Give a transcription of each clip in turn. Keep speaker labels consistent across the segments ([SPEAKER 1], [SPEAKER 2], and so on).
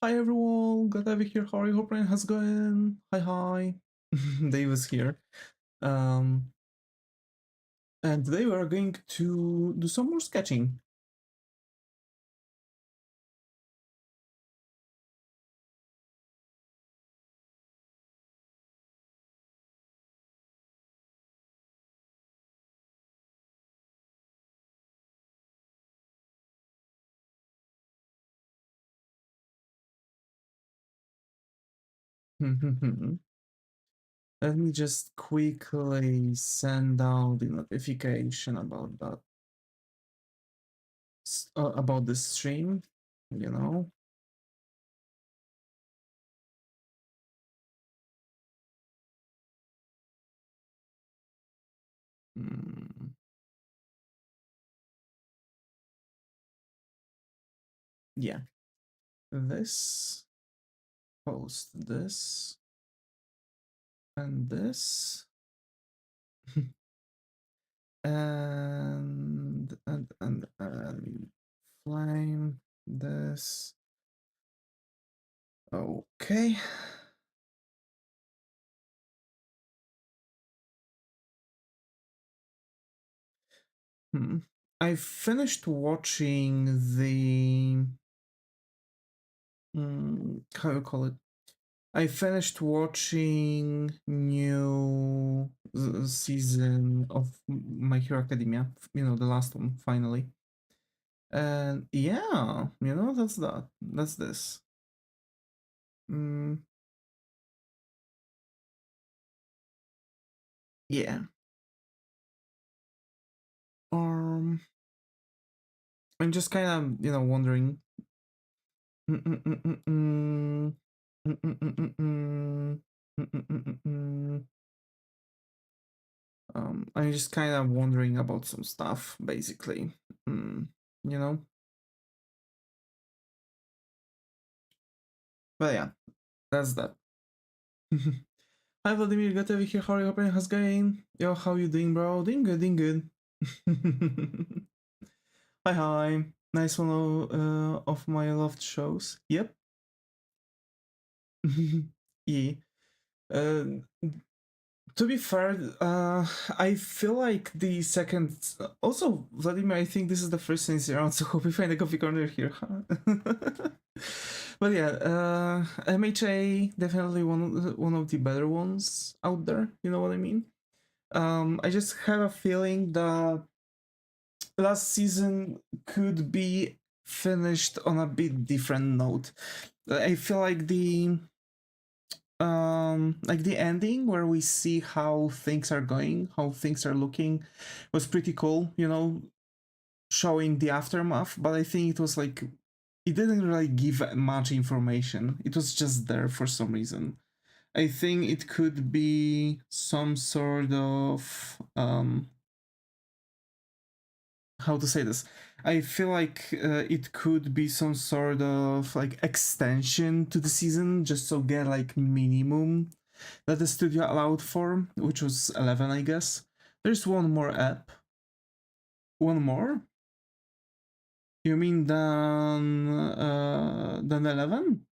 [SPEAKER 1] Hi everyone, glad to be here. How are you? Hope how's it going? Hi. Davis here. Um, and today we are going to do some more sketching. Let me just quickly send out the notification about that, about the stream, you know. Mm, yeah, this, post this, and this. and flame this. Okay. I finished watching the how you call it. I finished watching new season of My Hero Academia. You know, the last one finally. And yeah, you know, that's that. That's this. Yeah. Um, I'm just kind of, you know, wondering. I'm just kind of wondering about some stuff, basically. You know? But yeah, that's that. Hi Vladimir, got over here. How are you? Hoping how's going? Yo, how you doing, bro? Doing good, doing good. Hi. Nice one of my loved shows. Yep. Yeah. Uh, to be fair, I feel like the second. Also, Vladimir, I think this is the first since around, so hope we find a coffee corner here. But yeah, MHA definitely one of the better ones out there. You know what I mean? I just have a feeling that last season could be finished on a bit different note. I feel like the ending where we see how things are going, how things are looking, was pretty cool, you know, showing the aftermath. But I think it was like it didn't really give much information. It was just there for some reason. I think it could be some sort of how to say this. I feel like it could be some sort of like extension to the season, just to get like minimum that the studio allowed for, which was 11, I guess. There's one more app. One more? You mean than 11?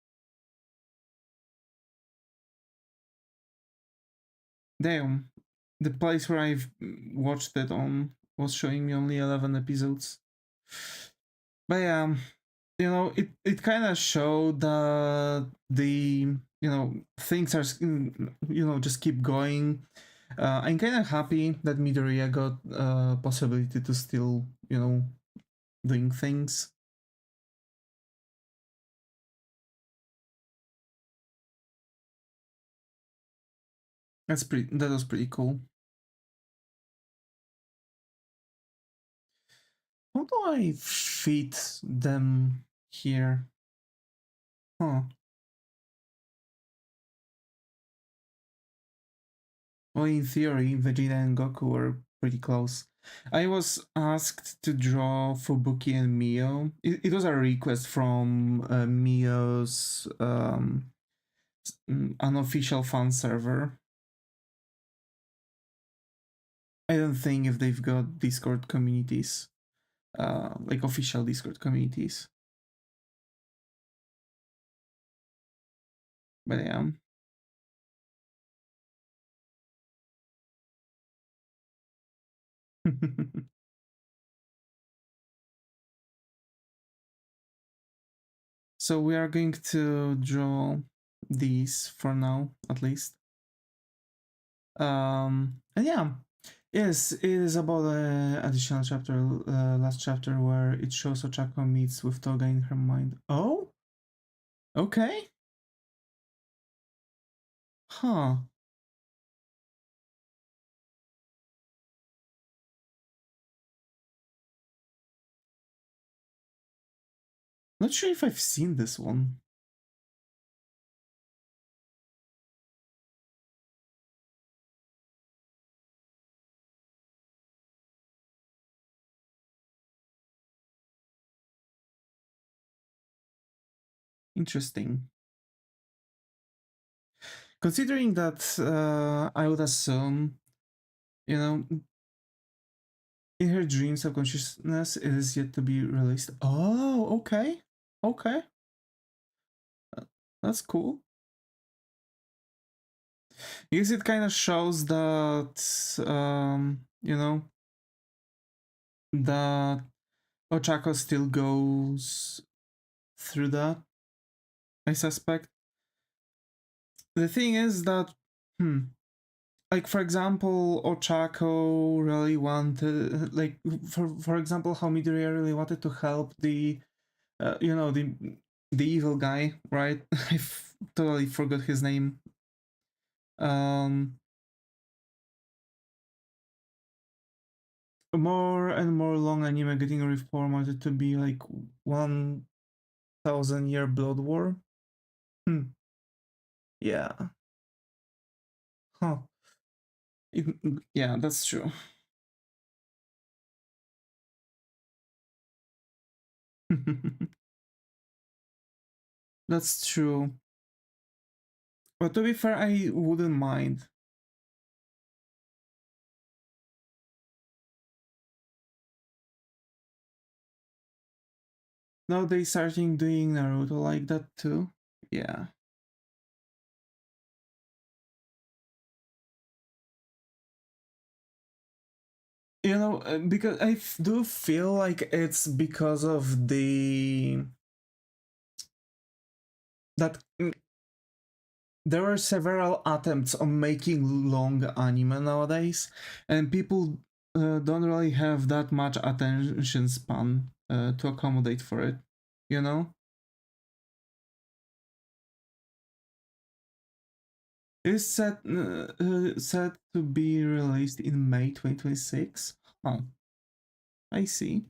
[SPEAKER 1] Damn. The place where I've watched it on was showing me only 11 episodes. But yeah, you know, it kind of showed that the, you know, things are, you know, just keep going. I'm kind of happy that Midoriya got possibility to still, you know, doing things. That was pretty cool. How do I fit them here? Huh. Well, in theory, Vegeta and Goku were pretty close. I was asked to draw Fubuki and Mio. It was a request from Mio's unofficial fan server. I don't think if they've got Discord communities, like official Discord communities. But yeah. So we are going to draw these for now, at least. And yeah, yes, it is about the additional chapter, last chapter, where it shows Ochako meets with Toga in her mind. Oh, okay, huh? Not sure if I've seen this one. Interesting. Considering that, I would assume, you know, in her dream subconsciousness it is yet to be released. Oh, okay, okay, that's cool. Because it kind of shows that, you know, that Ochako still goes through that, I suspect. The thing is that, like, for example, Ochako really wanted, like, for example, how Midoriya really wanted to help the, you know, the evil guy, right? I totally forgot his name. More and more long anime getting reformatted to be like 1,000-year blood war. Yeah. Huh. It, yeah, that's true. That's true. But to be fair, I wouldn't mind. Now they starting doing Naruto like that too. Yeah. You know, because I do feel like it's because of the that there are several attempts on making long anime nowadays, and people don't really have that much attention span to accommodate for it. You know, it's set to be released in May 2026. Huh, I see.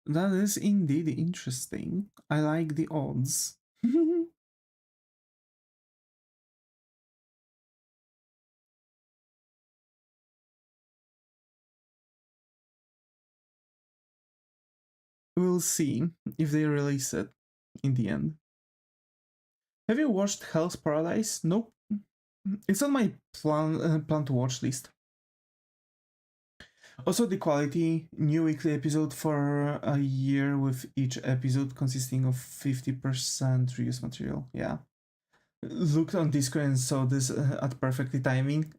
[SPEAKER 1] That is indeed interesting. I like the odds. We'll see if they release it in the end. Have you watched Hell's Paradise? Nope. It's on my plan to watch list. Also, the quality, new weekly episode for a year with each episode consisting of 50% reused material. Yeah. Looked on Discord and saw this at perfectly timing.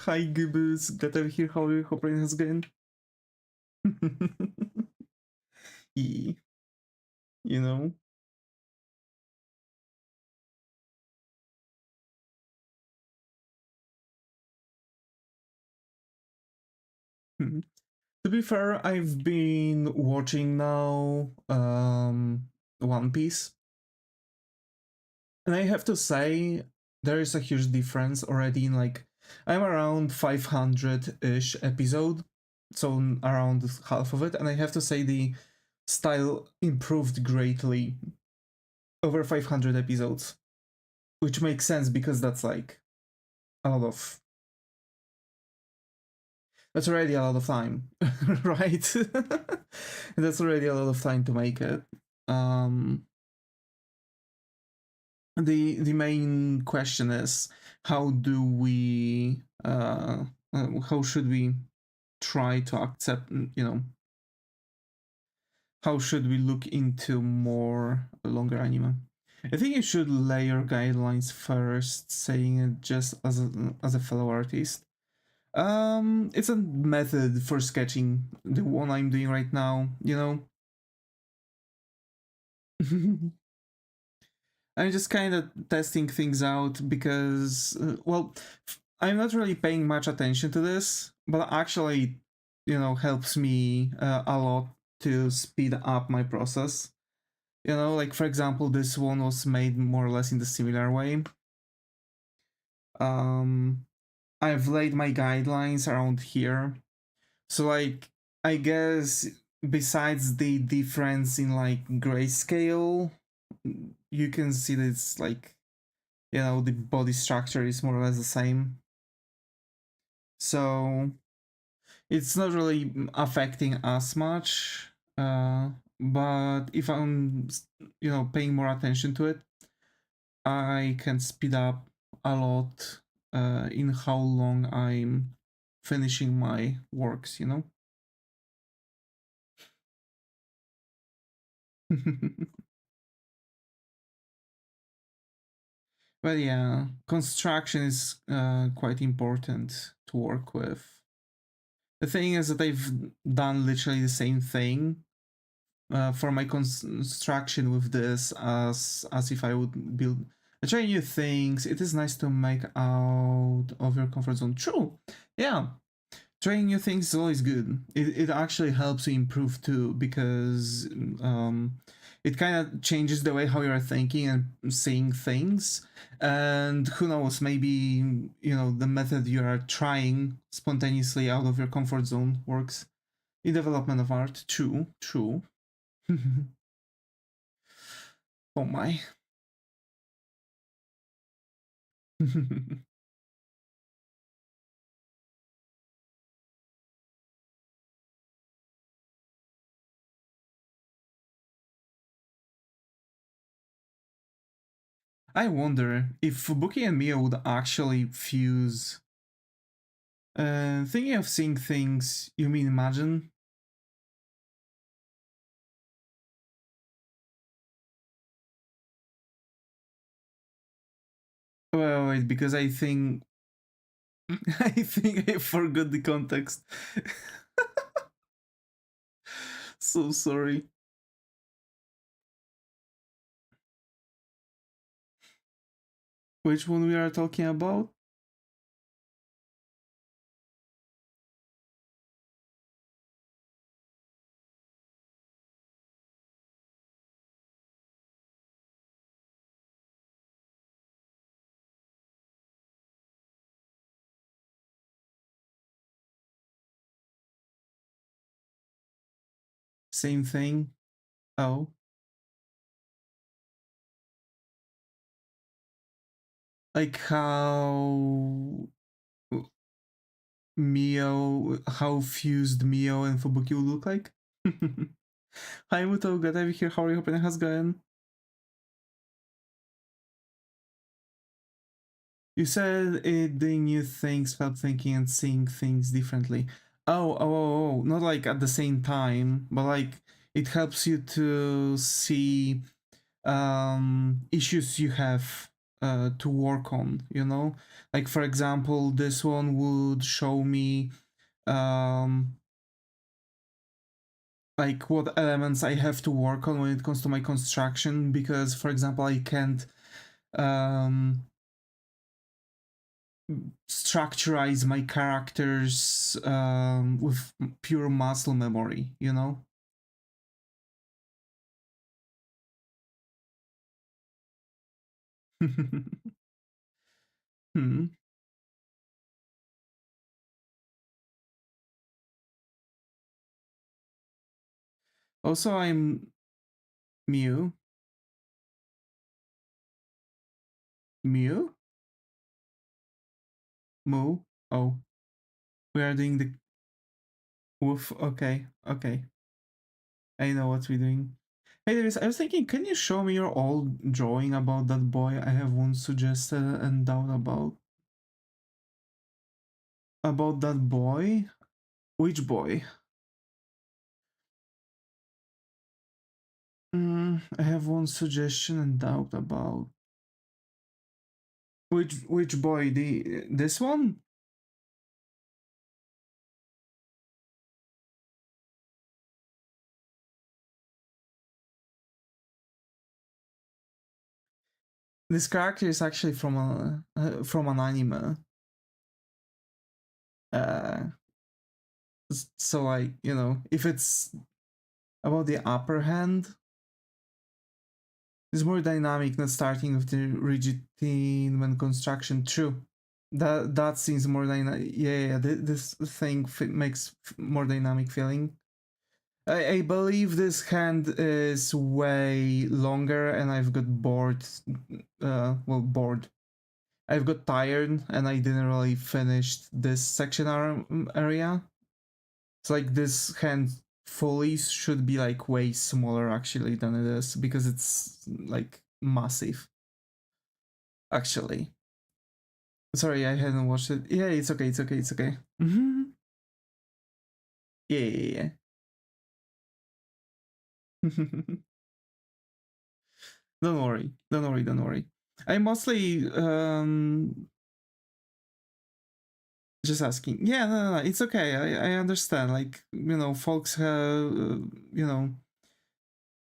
[SPEAKER 1] Hi Gibbous, glad to hear how your brain has gone. Yeah, you know. Hmm. To be fair, I've been watching now One Piece. And I have to say, there is a huge difference already in like, I'm around 500-ish episode, so around half of it, and I have to say the style improved greatly over 500 episodes, which makes sense because that's like a lot of, that's already a lot of time, right? That's already a lot of time to make it. Um, the main question is, how do we uh, how should we try to accept, how should we look into more longer anime? I think you should lay your guidelines first, saying it just as a fellow artist. It's a method for sketching, the one I'm doing right now, I'm just kind of testing things out because, well, I'm not really paying much attention to this, but actually, helps me a lot to speed up my process. Like for example, this one was made more or less in the similar way. Um, I've laid my guidelines around here. So like, I guess besides the difference in like grayscale, you can see that it's like, the body structure is more or less the same. So it's not really affecting as much. But if I'm, paying more attention to it, I can speed up a lot in how long I'm finishing my works. But yeah, construction is quite important to work with. The thing is that I've done literally the same thing for my construction with this as if I would build. I try new things. It is nice to make out of your comfort zone. True, yeah. Trying new things is always good. It actually helps you improve too because it kind of changes the way how you're thinking and seeing things. And who knows, maybe the method you are trying spontaneously out of your comfort zone works in development of art. True, true. Oh my. I wonder if Fubuki and Mio would actually fuse. Thinking of seeing things, you mean imagine? Well, wait, because I think I think I forgot the context. So sorry. Which one we are talking about? Same thing. Oh, like how fused Mio and Fubuki would look like. Hi Muto, glad to have you here. How are you? Hoping it has gone. You said doing new things, help thinking and seeing things differently. Oh, not like at the same time, but like it helps you to see issues you have to work on. Like for example, this one would show me um, like what elements I have to work on when it comes to my construction, because for example, I can't um, structurize my characters with pure muscle memory. Hmm. Also, I'm Mew. Mew? Moo? Oh, we are doing the woof. Okay, okay. I know what we're doing. Hey, I was thinking, can you show me your old drawing about that boy I have once suggested and doubt about? about that boy. Which boy? I have one suggestion and doubt about which boy. This one? This character is actually from an anime. Uh, so like if it's about the upper hand, it's more dynamic than starting with the rigid theme when construction. True, that seems more dynamic. Yeah, this thing makes more dynamic feeling. I believe this hand is way longer, and I've got bored. Well, bored. I've got tired, and I didn't really finish this section area. It's like this hand fully should be like way smaller actually than it is because it's like massive. Actually, sorry, I hadn't watched it. Yeah, it's okay. It's okay. It's okay. Yeah, yeah, yeah. Don't worry. Don't worry. Don't worry. I mostly just asking. Yeah, no, it's okay. I understand. Like folks have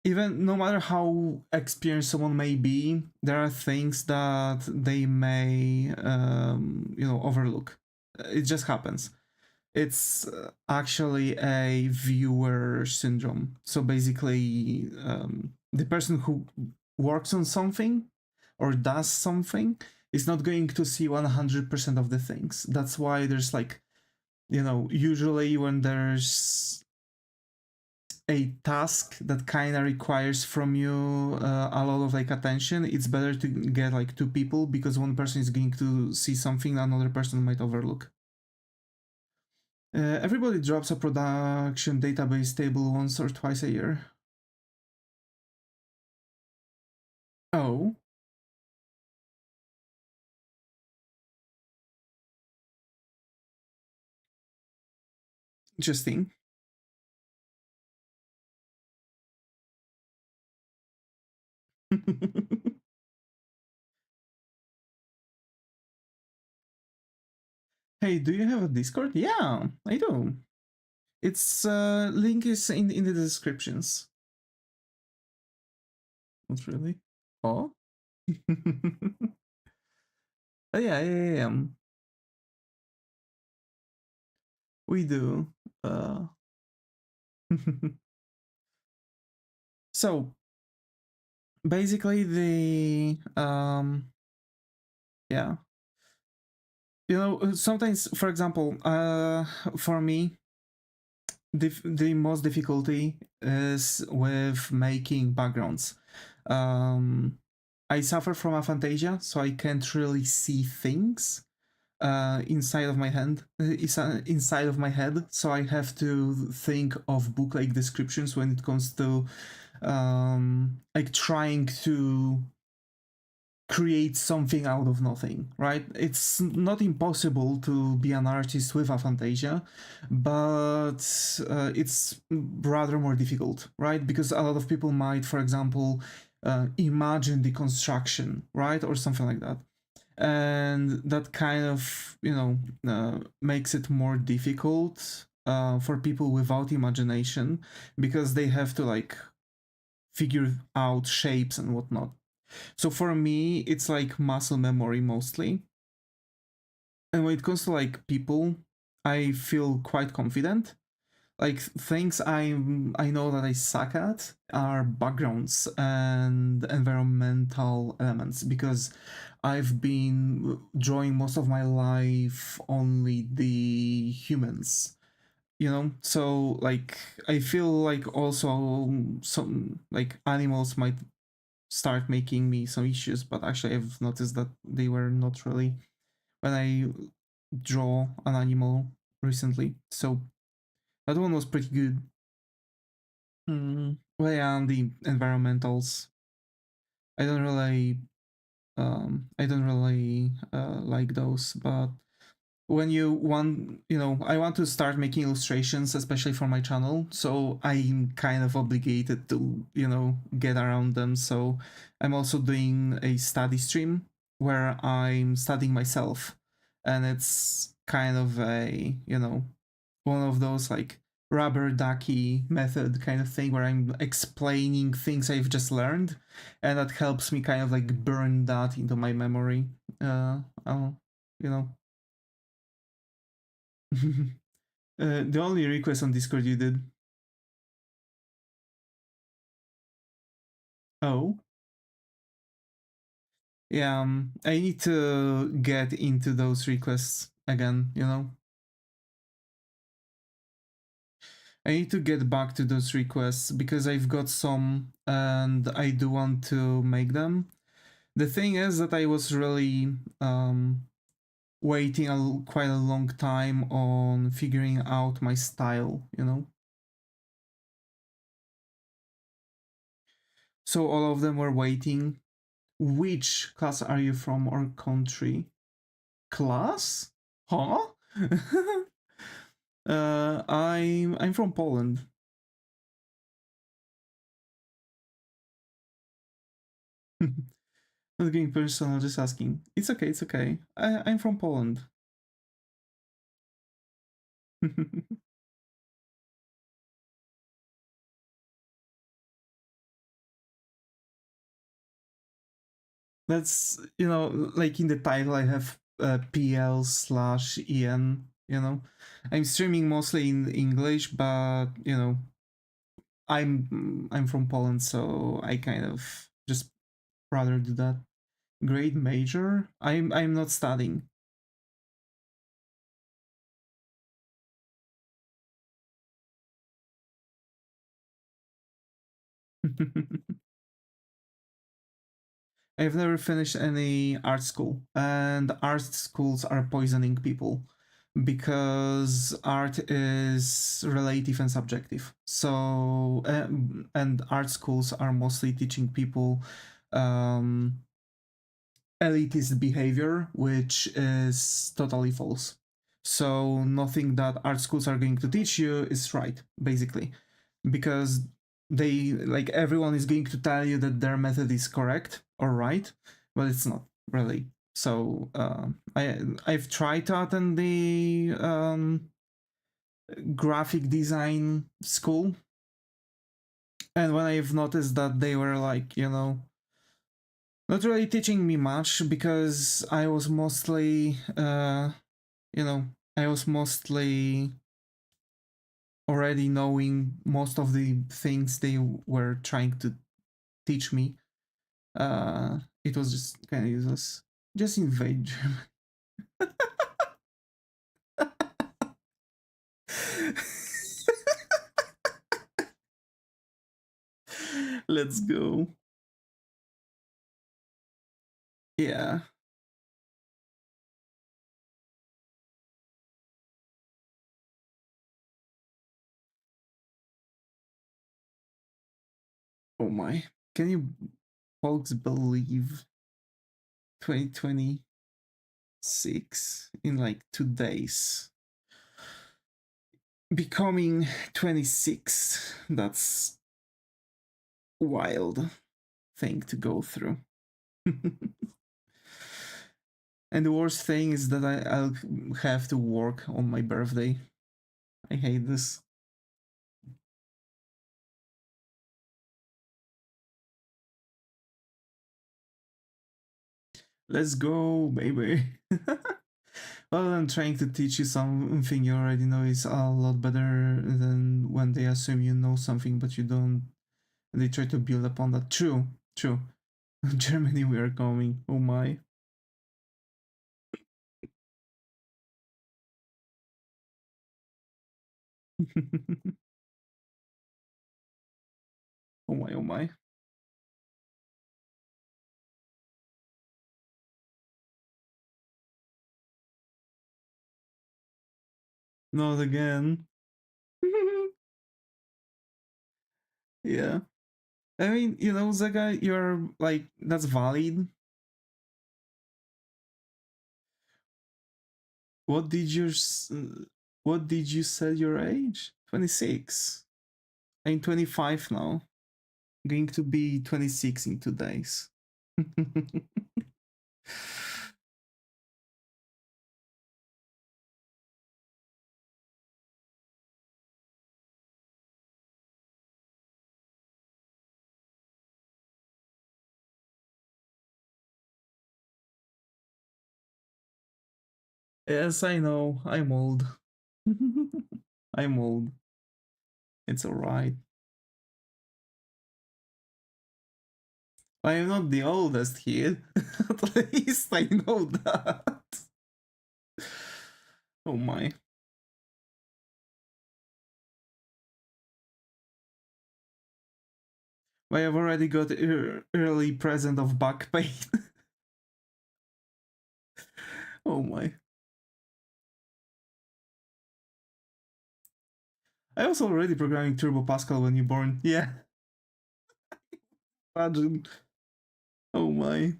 [SPEAKER 1] even no matter how experienced someone may be, there are things that they may overlook. It just happens. It's actually a viewer syndrome. So basically, the person who works on something or does something is not going to see 100% of the things. That's why there's like usually when there's a task that kind of requires from you a lot of like attention, it's better to get like two people because one person is going to see something another person might overlook. Everybody drops a production database table once or twice a year. Oh, interesting. Hey, do you have a Discord? Yeah, I do. Its link is in the descriptions. Not really. Oh. Oh yeah, yeah. We do. Uh... so basically, the yeah, sometimes, for example, for me, the most difficulty is with making backgrounds. I suffer from aphantasia, so I can't really see things inside of my inside of my head. So I have to think of book-like descriptions when it comes to like trying to create something out of nothing, right? It's not impossible to be an artist with aphantasia, but it's rather more difficult, right? Because a lot of people might, for example, imagine the construction, right? Or something like that. And that kind of, makes it more difficult for people without imagination because they have to like figure out shapes and whatnot. So for me, it's like muscle memory mostly. And when it comes to like people, I feel quite confident. Like things I know that I suck at are backgrounds and environmental elements because I've been drawing most of my life only the humans. So like I feel like also some like animals might start making me some issues, but actually I've noticed that they were not really when I draw an animal recently. So that one was pretty good. Well, yeah, and the environmentals. I don't really, like those, but when you want, I want to start making illustrations, especially for my channel, so I'm kind of obligated to, get around them. So I'm also doing a study stream where I'm studying myself, and it's kind of a, one of those like rubber ducky method kind of thing where I'm explaining things I've just learned, and that helps me kind of like burn that into my memory. I'll, you know the only request on Discord you did. Oh, yeah. I need to get into those requests again. I need to get back to those requests because I've got some and I do want to make them. The thing is that I was really waiting quite a long time on figuring out my style. So all of them were waiting. Which class are you from or country? Class? Huh? I'm from Poland. Not being personal, just asking. It's okay, it's okay. I'm from Poland. That's, like in the title I have PL/EN, I'm streaming mostly in English, but I'm from Poland, so I kind of just rather do that. Grade major? I'm not studying. I've never finished any art school, and art schools are poisoning people because art is relative and subjective. So, and art schools are mostly teaching people um, elitist behavior, which is totally false. So, nothing that art schools are going to teach you is right, basically, because they like everyone is going to tell you that their method is correct or right, but it's not really. So I've tried to attend the graphic design school, and when I've noticed that they were like, not really teaching me much because I was mostly, you know, I was mostly already knowing most of the things they were trying to teach me. It was just kind of useless. Just invade Germany. Let's go. Yeah. Oh my. Can you folks believe 2026 in like 2 days? Becoming 26. That's wild thing to go through. And the worst thing is that I'll have to work on my birthday. I hate this. Let's go, baby. Well, I'm trying to teach you something you already know is a lot better than when they assume you know something but you don't. And they try to build upon that. True, true. Germany, we are coming. Oh my. Oh my, oh my. Not again. Yeah. I mean, Zaga, you're like, that's valid. What did you what did you say your age? 26. I'm 25 now. Going to be 26 in 2 days. Yes, I know. I'm old. I'm old. It's alright. I am not the oldest here. At least I know that. Oh my. I have already got early present of back pain. Oh my. I was already programming Turbo Pascal when you born. Yeah. Imagine. Oh my.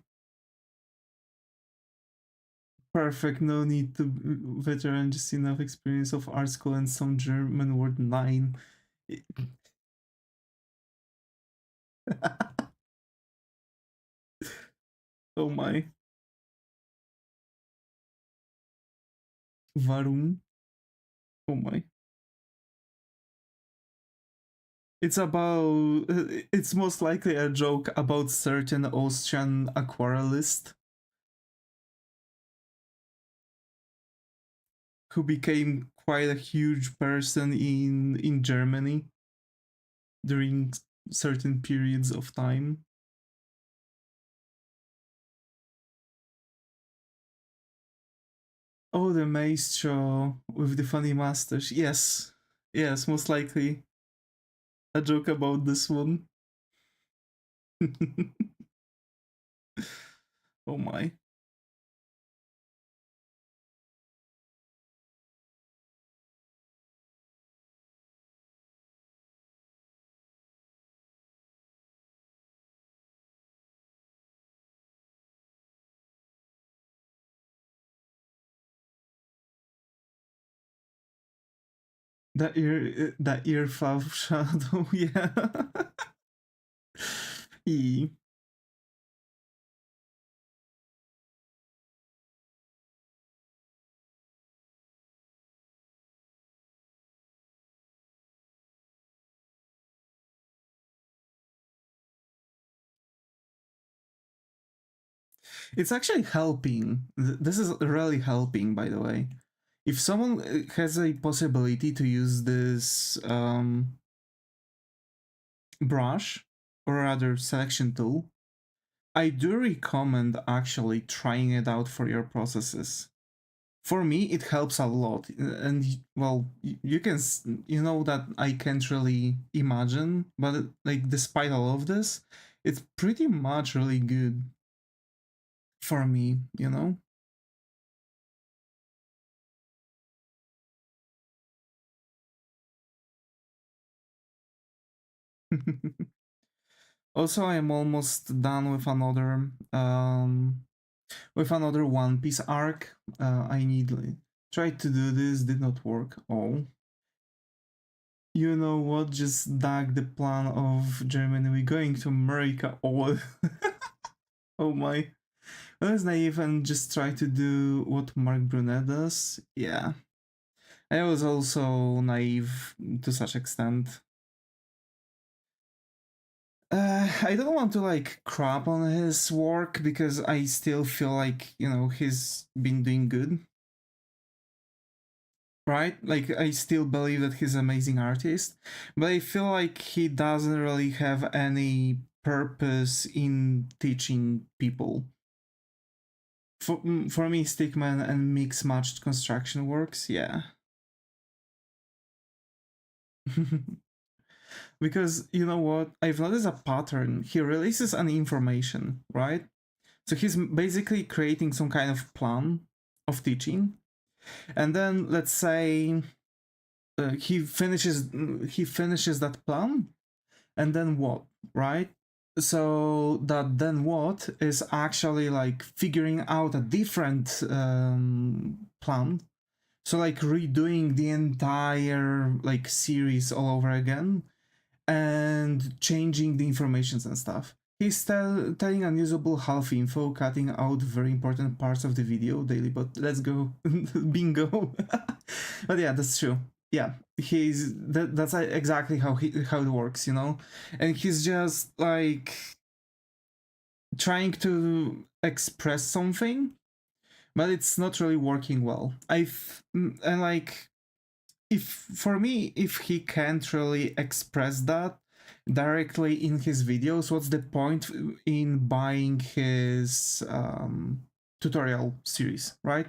[SPEAKER 1] Perfect. No need to veteran, just enough experience of art school and some German word 9. Oh my. Warum? Oh my. It's about. It's most likely a joke about certain Austrian aquarellist who became quite a huge person in Germany during certain periods of time. Oh, the maestro with the funny mustache. Yes. Yes, most likely a joke about this one. Oh my. That ear fluff shadow, yeah. E. It's actually helping. This is really helping, by the way. If someone has a possibility to use this brush, or rather selection tool, I do recommend actually trying it out for your processes. For me, it helps a lot, and well, you can, you know, that I can't really imagine, but like despite all of this, it's pretty much really good for me, you know. Also, I am almost done with another One Piece arc. I need tried to do this, did not work. Oh, you know what? Just dug the plan of Germany. We're going to America. Oh, oh my. I was naive and just try to do what Mark Brunet does. Yeah, I was also naive to such extent. I don't want to like crap on his work because I still feel like, you know, he's been doing good, right? Like I still believe that he's an amazing artist, but I feel like he doesn't really have any purpose in teaching people. For me, Stickman and mix matched construction works, yeah. Because you know what? I've noticed a pattern. He releases an information, right? So he's basically creating some kind of plan of teaching, and then let's say he finishes that plan, and then what, right? So that then what is actually like figuring out a different plan So like redoing the entire like series all over again and changing the informations and stuff. He's telling unusable half info, cutting out very important parts of the video daily, but let's go. Bingo. But yeah, that's true. Yeah, that's exactly how it works, you know? And he's just like trying to express something, but it's not really working well. And like if for me, if he can't really express that directly in his videos, what's the point in buying his tutorial series, right?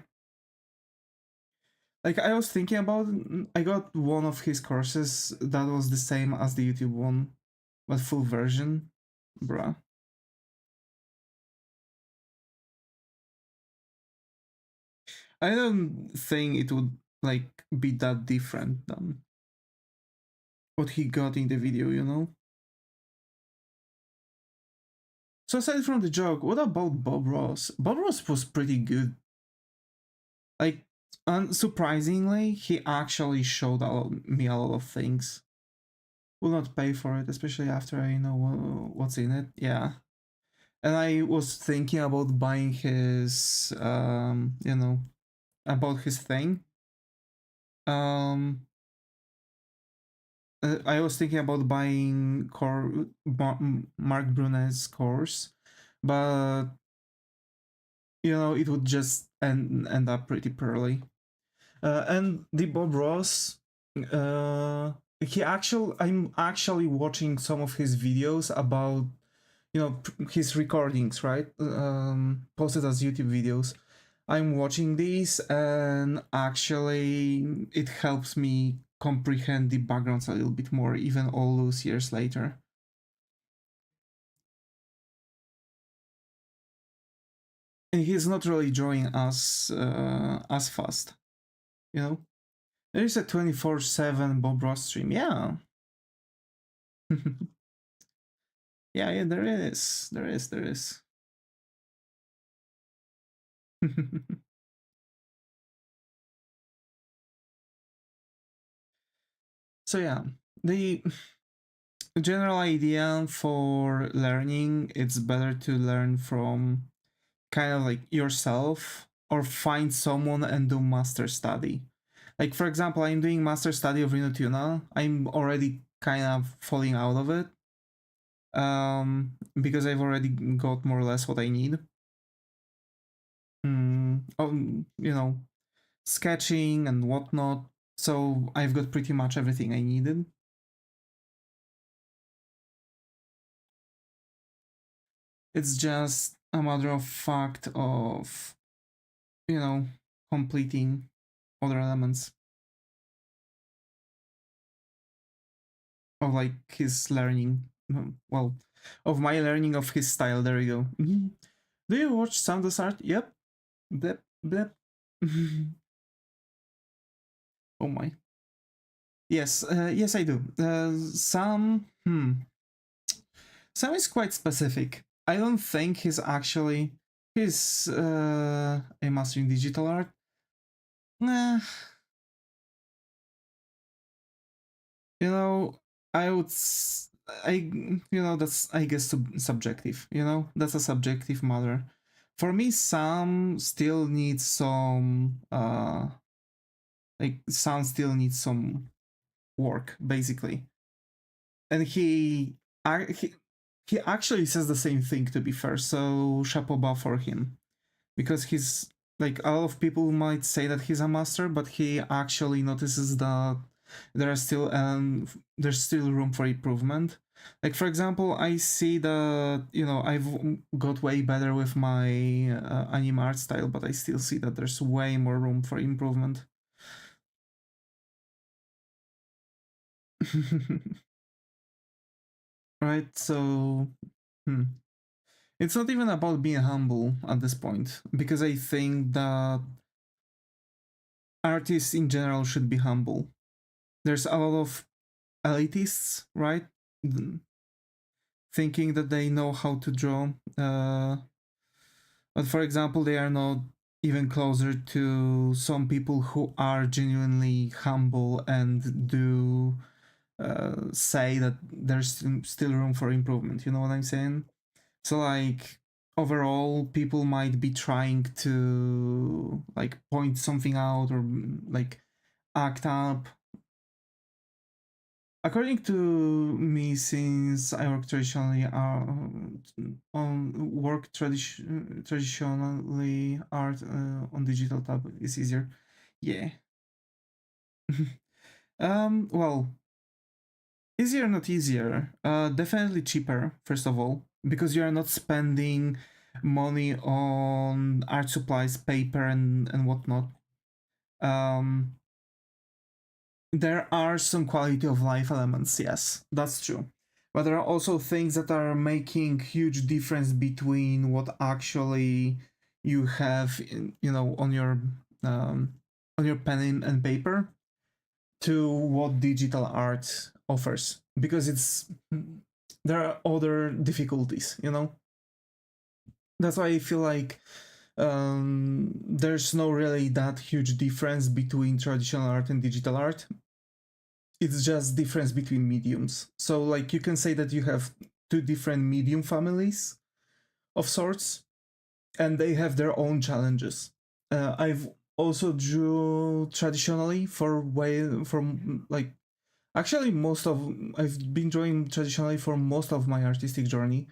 [SPEAKER 1] Like I was thinking about, I got one of his courses that was the same as the YouTube one, but full version, bruh. I don't think it would like be that different than what he got in the video, you know? So aside from the joke, what about Bob Ross? Bob Ross was pretty good. Like, unsurprisingly, he actually showed me a lot of things. Will not pay for it, especially after I know what's in it. Yeah, and I was thinking about buying his, about his thing. Um, I was thinking about buying Mark Brunet's course, but it would just end up pretty poorly. And the Bob Ross, uh, I'm actually watching some of his videos about, his recordings, right? Posted as YouTube videos. I'm watching these, and actually, it helps me comprehend the backgrounds a little bit more, even all those years later. And he's not really drawing as fast, you know. There is a 24/7 Bob Ross stream, yeah. Yeah, there is. There is. So yeah, the general idea for learning, it's better to learn from kind of like yourself or find someone and do master study. Like for example, I'm doing master study of Rhino Tuna. I'm already kind of falling out of it. Because I've already got more or less what I need. Sketching and whatnot. So I've got pretty much everything I needed. It's just a matter of fact of, completing other elements of like his learning. Well, of my learning of his style. There you go. Do you watch Sound Art? Yep. Blep, blep. Oh my. Yes, yes I do. Sam is quite specific. I don't think he's a master in digital art. Nah, you know, I would that's I guess subjective. That's a subjective matter. For me, Sam still needs some Sam still needs some work basically, and he actually says the same thing, to be fair, so chapeau bas for him, because he's like, a lot of people might say that he's a master, but he actually notices that there's still room for improvement. Like for example, I see that I've got way better with my anime art style, but I still see that there's way more room for improvement. Right, so it's not even about being humble at this point, because I think that artists in general should be humble. There's a lot of elitists, right? Thinking that they know how to draw. But for example, they are not even closer to some people who are genuinely humble and do say that there's still room for improvement. You know what I'm saying? So like overall, people might be trying to like point something out or like act up. According to me, since I work traditionally traditionally art on digital tab is easier. Yeah. Well, easier, not easier. Definitely cheaper, first of all, because you are not spending money on art supplies, paper, and whatnot. Um, there are some quality of life elements, yes, that's true. But there are also things that are making huge difference between what actually you have, you know, on your pen and paper to what digital art offers, because it's there are other difficulties, you know. That's why I feel like there's no really that huge difference between traditional art and digital art. It's just difference between mediums. So like you can say that you have two different medium families of sorts, and they have their own challenges. I've also drew traditionally for way from like actually most of I've been drawing traditionally for most of my artistic journey.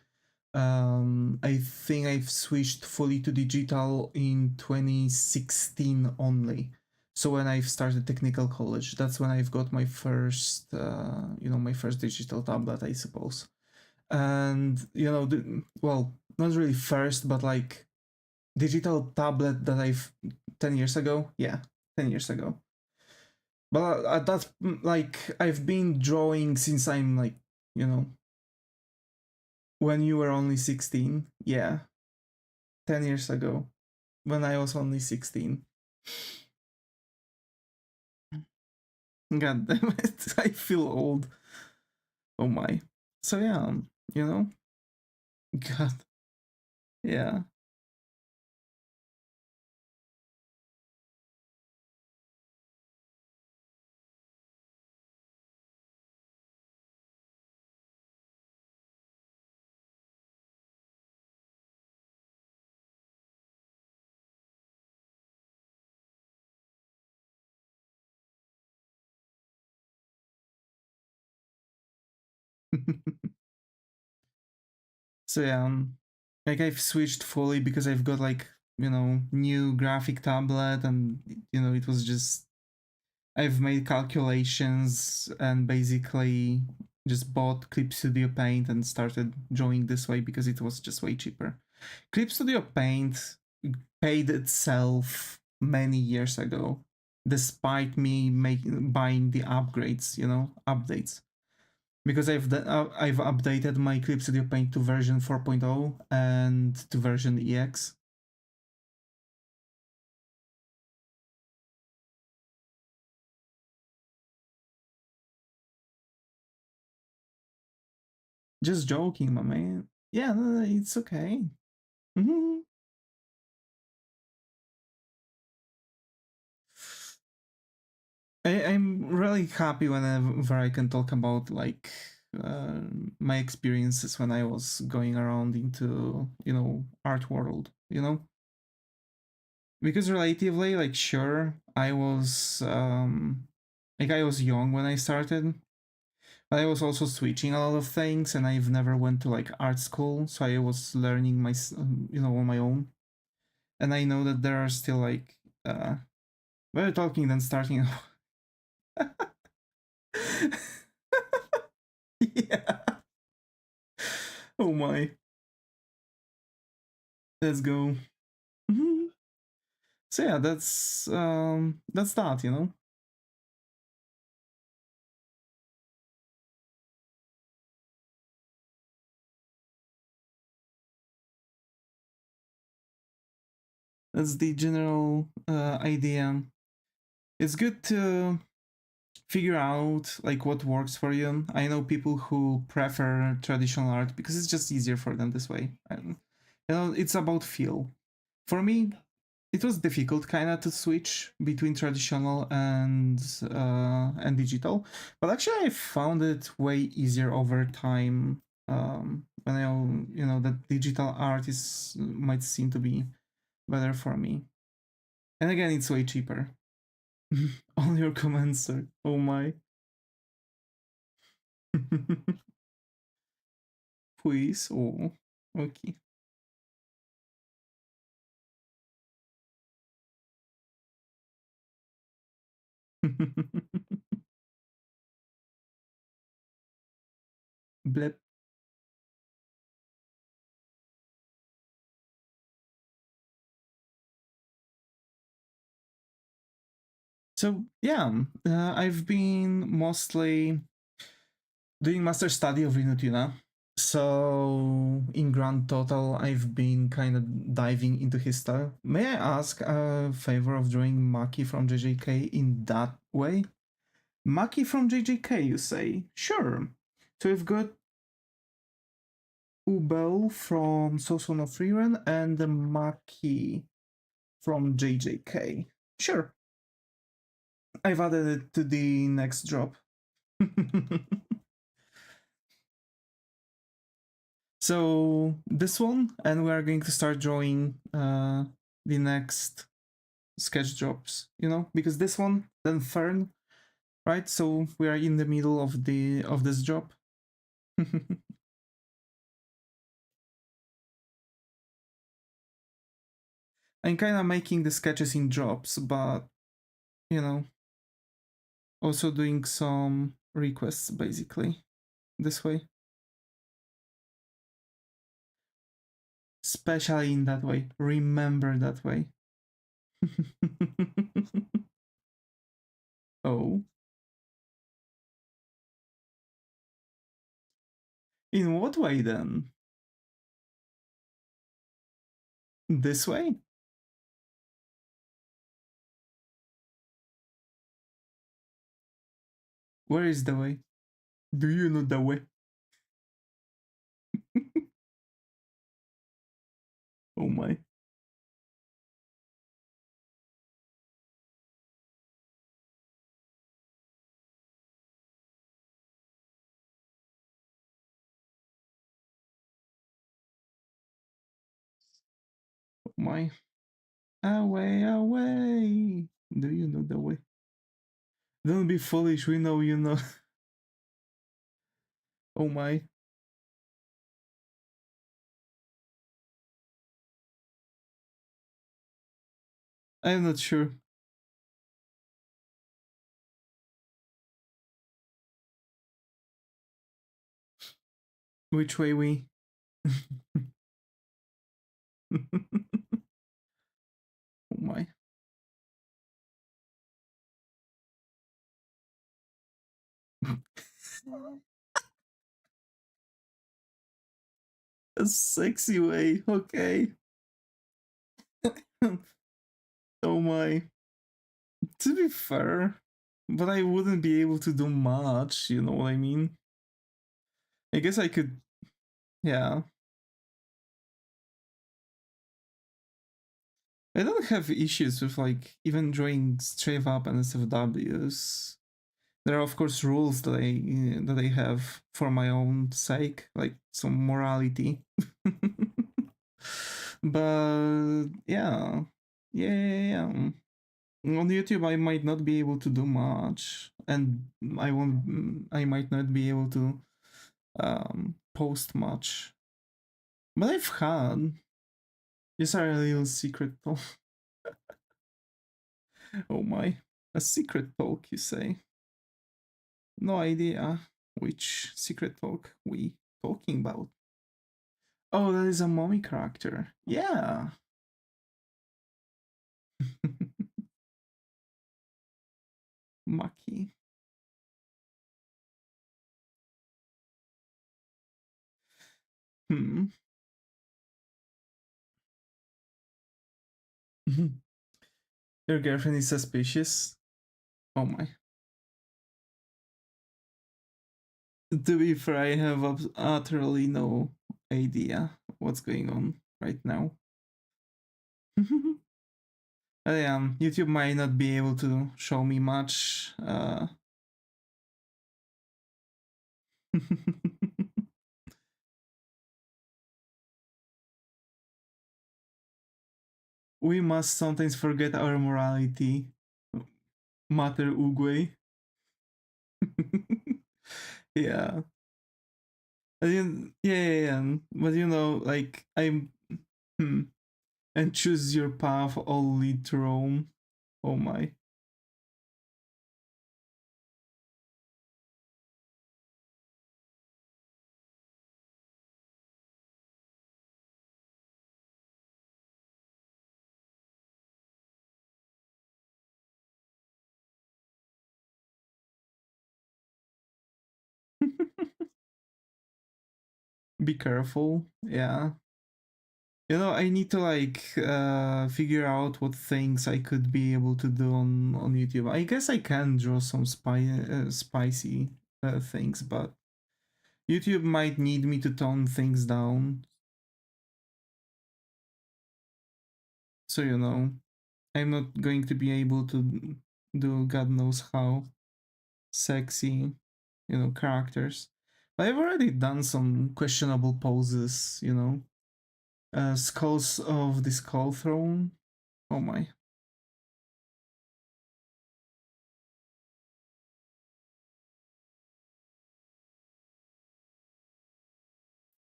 [SPEAKER 1] I think I've switched fully to digital in 2016 only. So when I've started technical college, that's when I've got my first, my first digital tablet, I suppose. And well, not really first, but like digital tablet that I've 10 years ago. Yeah, 10 years ago. But that's like I've been drawing since I'm like you know when you were only 16. Yeah, 10 years ago when I was only 16. God damn it, I feel old. Oh my. So yeah, you know, God, yeah. So yeah, like I've switched fully because I've got like new graphic tablet, and it was just I've made calculations and basically just bought Clip Studio Paint and started drawing this way because it was just way cheaper. Clip Studio Paint paid itself many years ago, despite me buying the upgrades, updates. Because I've updated my Clip Studio Paint to version 4.0 and to version EX. Just joking, my man. Yeah, no, no, it's okay. Mm-hmm. I'm really happy whenever I can talk about like uh, my experiences when I was going around into art world, because relatively like sure I was young when I started, but I was also switching a lot of things, and I've never went to like art school, so I was learning on my own, and I know that there are still like better talking than starting. Yeah. Oh my. Let's go. Mhm. So yeah, that's that, That's the general idea. It's good to figure out like what works for you. I know people who prefer traditional art because it's just easier for them this way. And, it's about feel. For me, it was difficult kind of to switch between traditional and digital, but actually I found it way easier over time. When I, that digital art is might seem to be better for me, and again it's way cheaper. All your comments, sir. Oh my. Please. Oh, okay. Blip. So yeah, I've been mostly doing master study of Inutuna. So in grand total, I've been kind of diving into his style. May I ask a favor of drawing Maki from JJK in that way? Maki from JJK, you say? Sure. So we've got Ubel from Soso no Frieren and Maki from JJK. Sure. I've added it to the next drop. So this one, and we are going to start drawing the next sketch drops, because this one, then Fern, right? So we are in the middle of this drop. I'm kind of making the sketches in drops, but also doing some requests basically this way. Especially in that way. Remember that way. Oh. In what way then? This way? Where is the way? Do you know the way? Oh my. Oh my. Away, away. Do you know the way? Don't be foolish, we know you know. Oh my. I'm not sure. Which way we? Oh my. A sexy way, okay. Oh my. To be fair, but I wouldn't be able to do much, you know what I mean? I guess I could, yeah. I don't have issues with like even drawing straight up and SFWs. There are of course rules that I have for my own sake, like some morality. But yeah. Yeah. On YouTube I might not be able to do much, and I might not be able to post much. But I've had. These are a little secret talk. Oh my. A secret talk, you say? No idea which secret talk we talking about. Oh, that is a mommy character. Yeah. Maki. Hmm. Your girlfriend is suspicious. Oh my. To be fair, I have utterly no idea what's going on right now. Yeah, YouTube might not be able to show me much. We must sometimes forget our morality. Mater Uguay. Yeah. Yeah. But you know, like, I'm. Hmm. And choose your path, all lead to Rome. Oh my. Be careful. Yeah. You know, I need to like figure out what things I could be able to do on YouTube. I guess I can draw some spicy things, but YouTube might need me to tone things down. So you know, I'm not going to be able to do God knows how sexy, you know, characters. But I've already done some questionable poses, you know. Skulls of the Skull Throne. Oh my.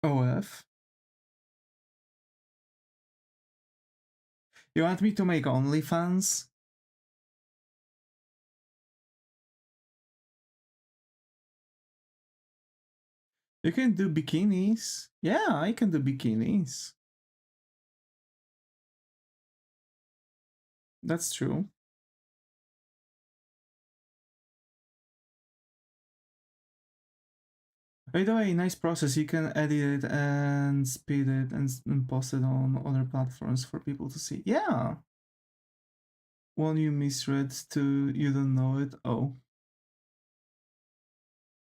[SPEAKER 1] OF. You want me to make OnlyFans? You can do bikinis. Yeah, I can do bikinis. That's true. By the way, nice process. You can edit it and speed it and post it on other platforms for people to see. Yeah. One you misread to you don't know it. Oh.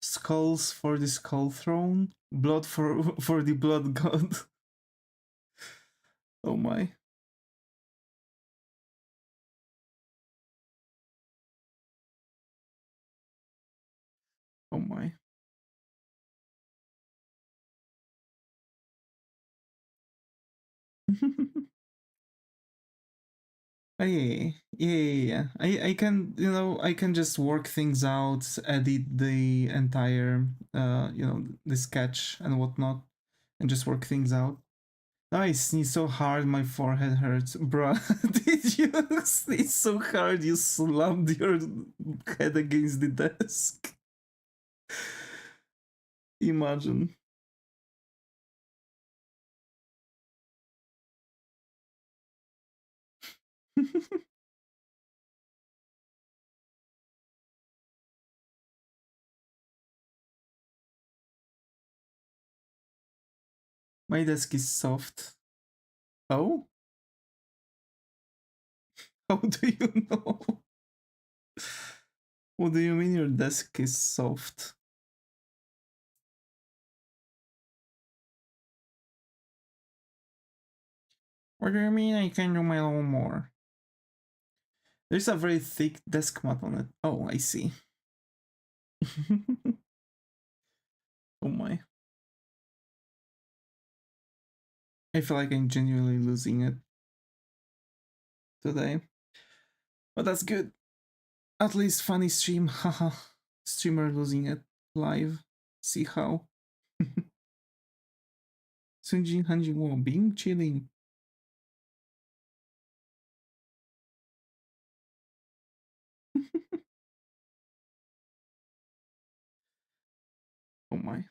[SPEAKER 1] Skulls for the Skull Throne. Blood for for the Blood God. Oh my. Oh my. Oh, yeah. I can, you know, I can just work things out, edit the entire, you know, the sketch and whatnot, and just work things out. Oh, I sneeze so hard, my forehead hurts, bruh. Did you sneeze so hard you slammed your head against the desk? Imagine. My desk is soft. Oh? How do you know? What do you mean your desk is soft? What do you mean I can do my own more? There's a very thick desk mat on it. Oh, I see. Oh my. I feel like I'm genuinely losing it today. But that's good. At least funny stream, haha. Streamer losing it live. See how. Sunjin Hanji Wo being chilling. Oh my.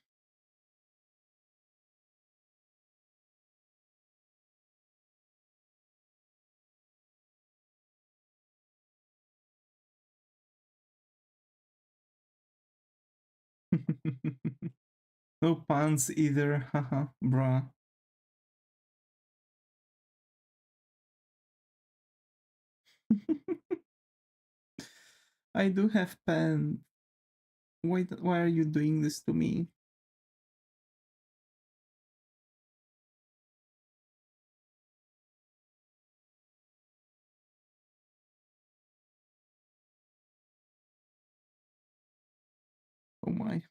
[SPEAKER 1] No puns either, haha, bruh. I do have pen. Why are you doing this to me? my.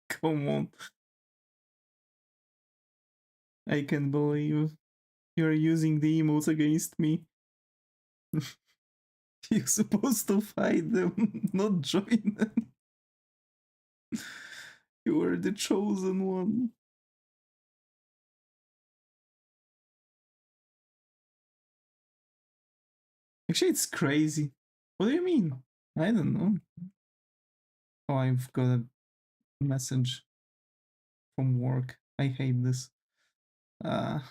[SPEAKER 1] Come on. I can't believe you're using the emotes against me. You're supposed to fight them, not join them. You were the chosen one. Actually, it's crazy. What do you mean? I don't know. Oh, I've got a message from work. I hate this. I'll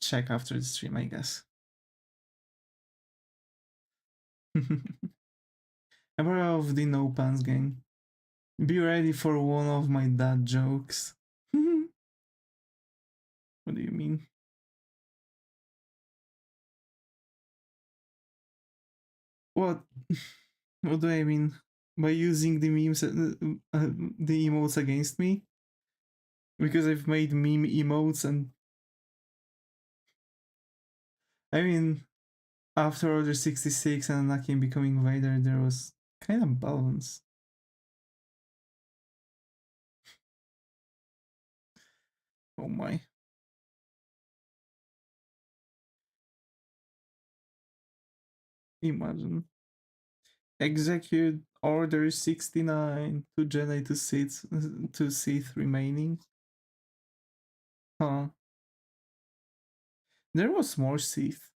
[SPEAKER 1] check after the stream, I guess. Ever of the No Pants gang. Be ready for one of my dad jokes. What do you mean? What? What do I mean? By using the memes, the emotes against me? Because I've made meme emotes and... I mean, after Order 66 and Anakin becoming Vader, there was kind of balance. Oh my. Imagine. Execute Order 69 to Jedi to Sith remaining. Huh. There was more Sith.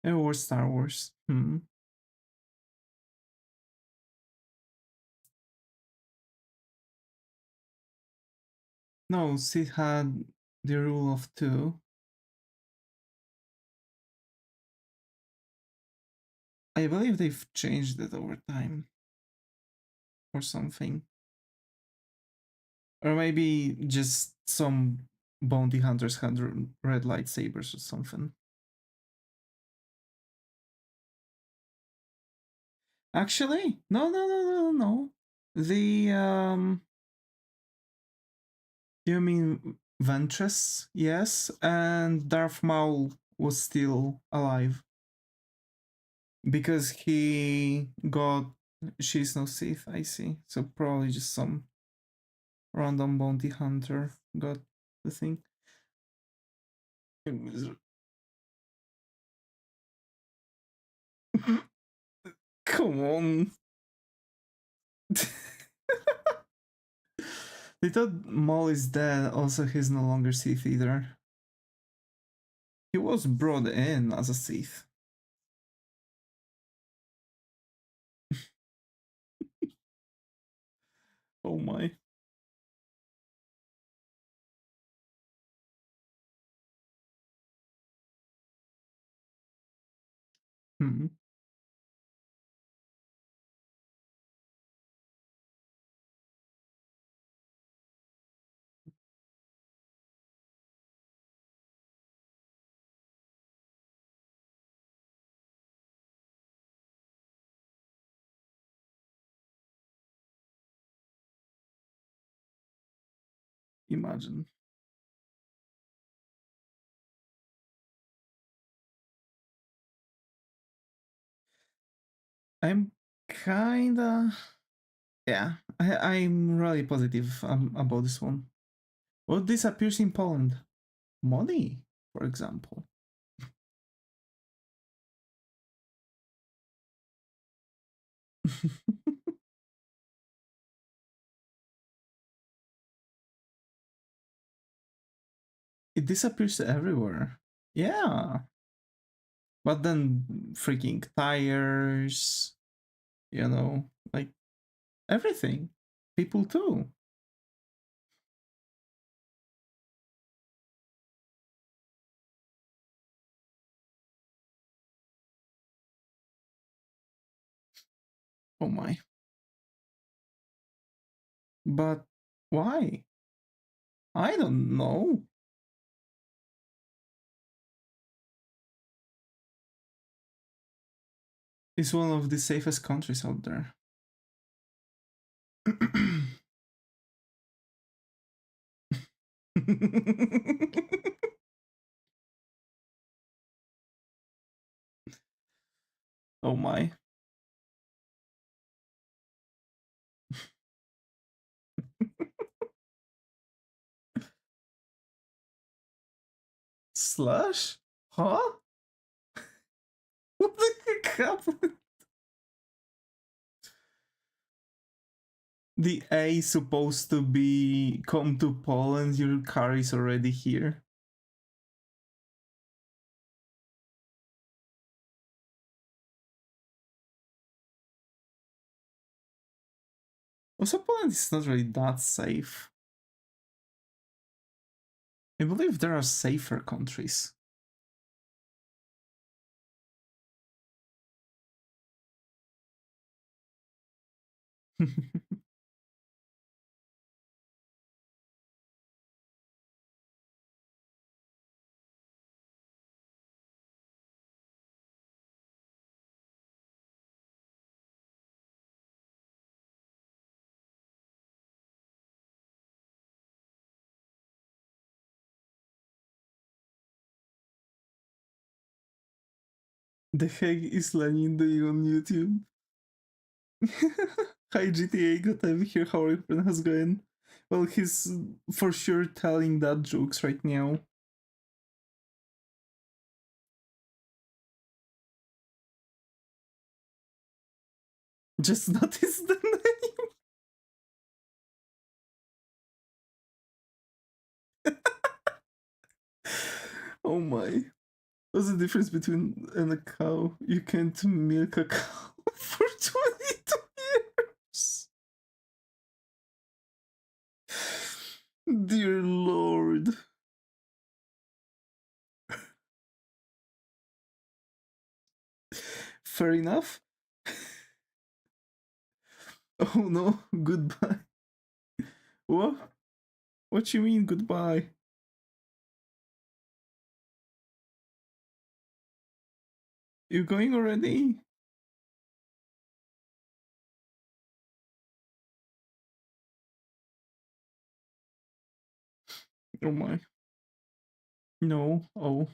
[SPEAKER 1] There was Star Wars. No, Sith had the rule of two. I believe they've changed it over time. Or something. Or maybe just some bounty hunters had red lightsabers or something. Actually, no. The you mean Ventress? Yes, and Darth Maul was still alive because he got She's No Sith. I see. So probably just some random bounty hunter got the thing. Come on. They thought Maul is dead, also he's no longer Sith either. He was brought in as a Sith. Oh my. Hmm. Imagine. I'm kinda... Yeah, I'm really positive about this one. What disappears in Poland? Money, for example. It disappears everywhere. Yeah. But then freaking tires, like everything. People too. Oh my. But why? I don't know. It's one of the safest countries out there. Oh my. Slash? Huh? What the heck happened? The A supposed to be come to Poland, your car is already here. Also, Poland is not really that safe. I believe there are safer countries. The heck is Lenin doing on YouTube? Hi GTA, good time here, how everything has going? Well, he's for sure telling dad jokes right now. Just notice the name. Oh my. What's the difference between and a cow? You can't milk a cow for 22 years. Dear Lord. Fair enough. Oh no, goodbye. What? What you mean goodbye? You going already? Oh my. No. Oh.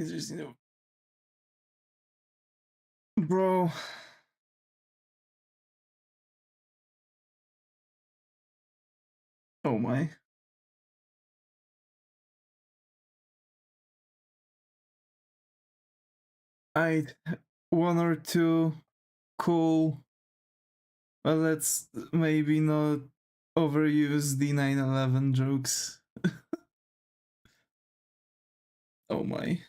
[SPEAKER 1] It's just, bro. Oh my. I one or two cool. Well, let's maybe not overuse the 9/11 jokes. Oh my.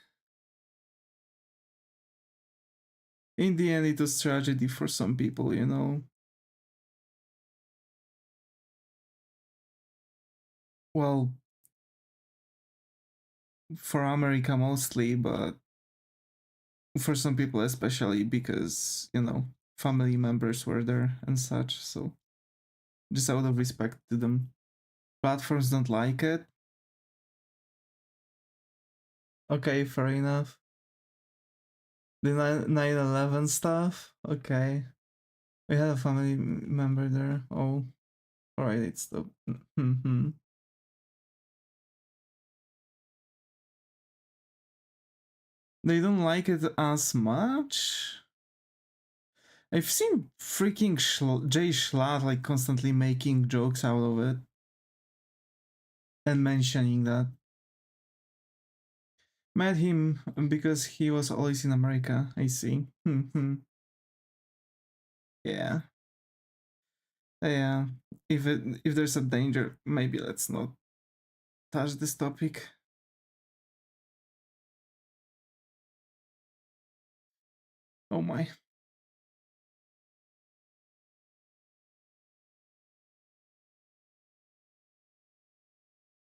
[SPEAKER 1] In the end, it was tragedy for some people, you know. Well, for America mostly, but for some people especially because, you know, family members were there and such. So just out of respect to them. Platforms don't like it. Okay, fair enough. The 9/11 stuff. Okay, we had a family member there. Oh, all right, it's the. They don't like it as much. I've seen freaking Jay Schlatt like constantly making jokes out of it and mentioning that. Met him because he was always in America. I see. Yeah. Yeah. If there's a danger, maybe let's not touch this topic. Oh my.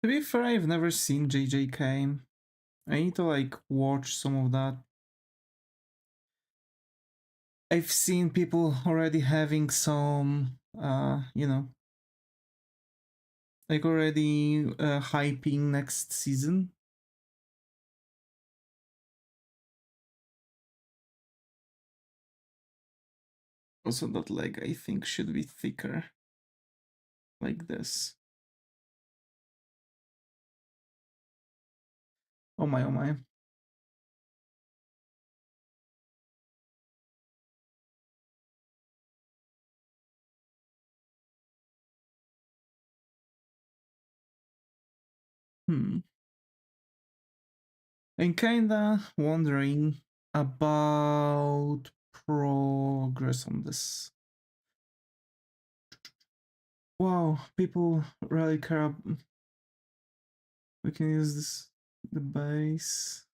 [SPEAKER 1] To be fair, I've never seen JJK. I need to like watch some of that. I've seen people already having some you know, like already hyping next season. Also that leg I think should be thicker. like this. Oh my, oh my. I'm kinda wondering about progress on this. Wow, people really care. We can use this, the base.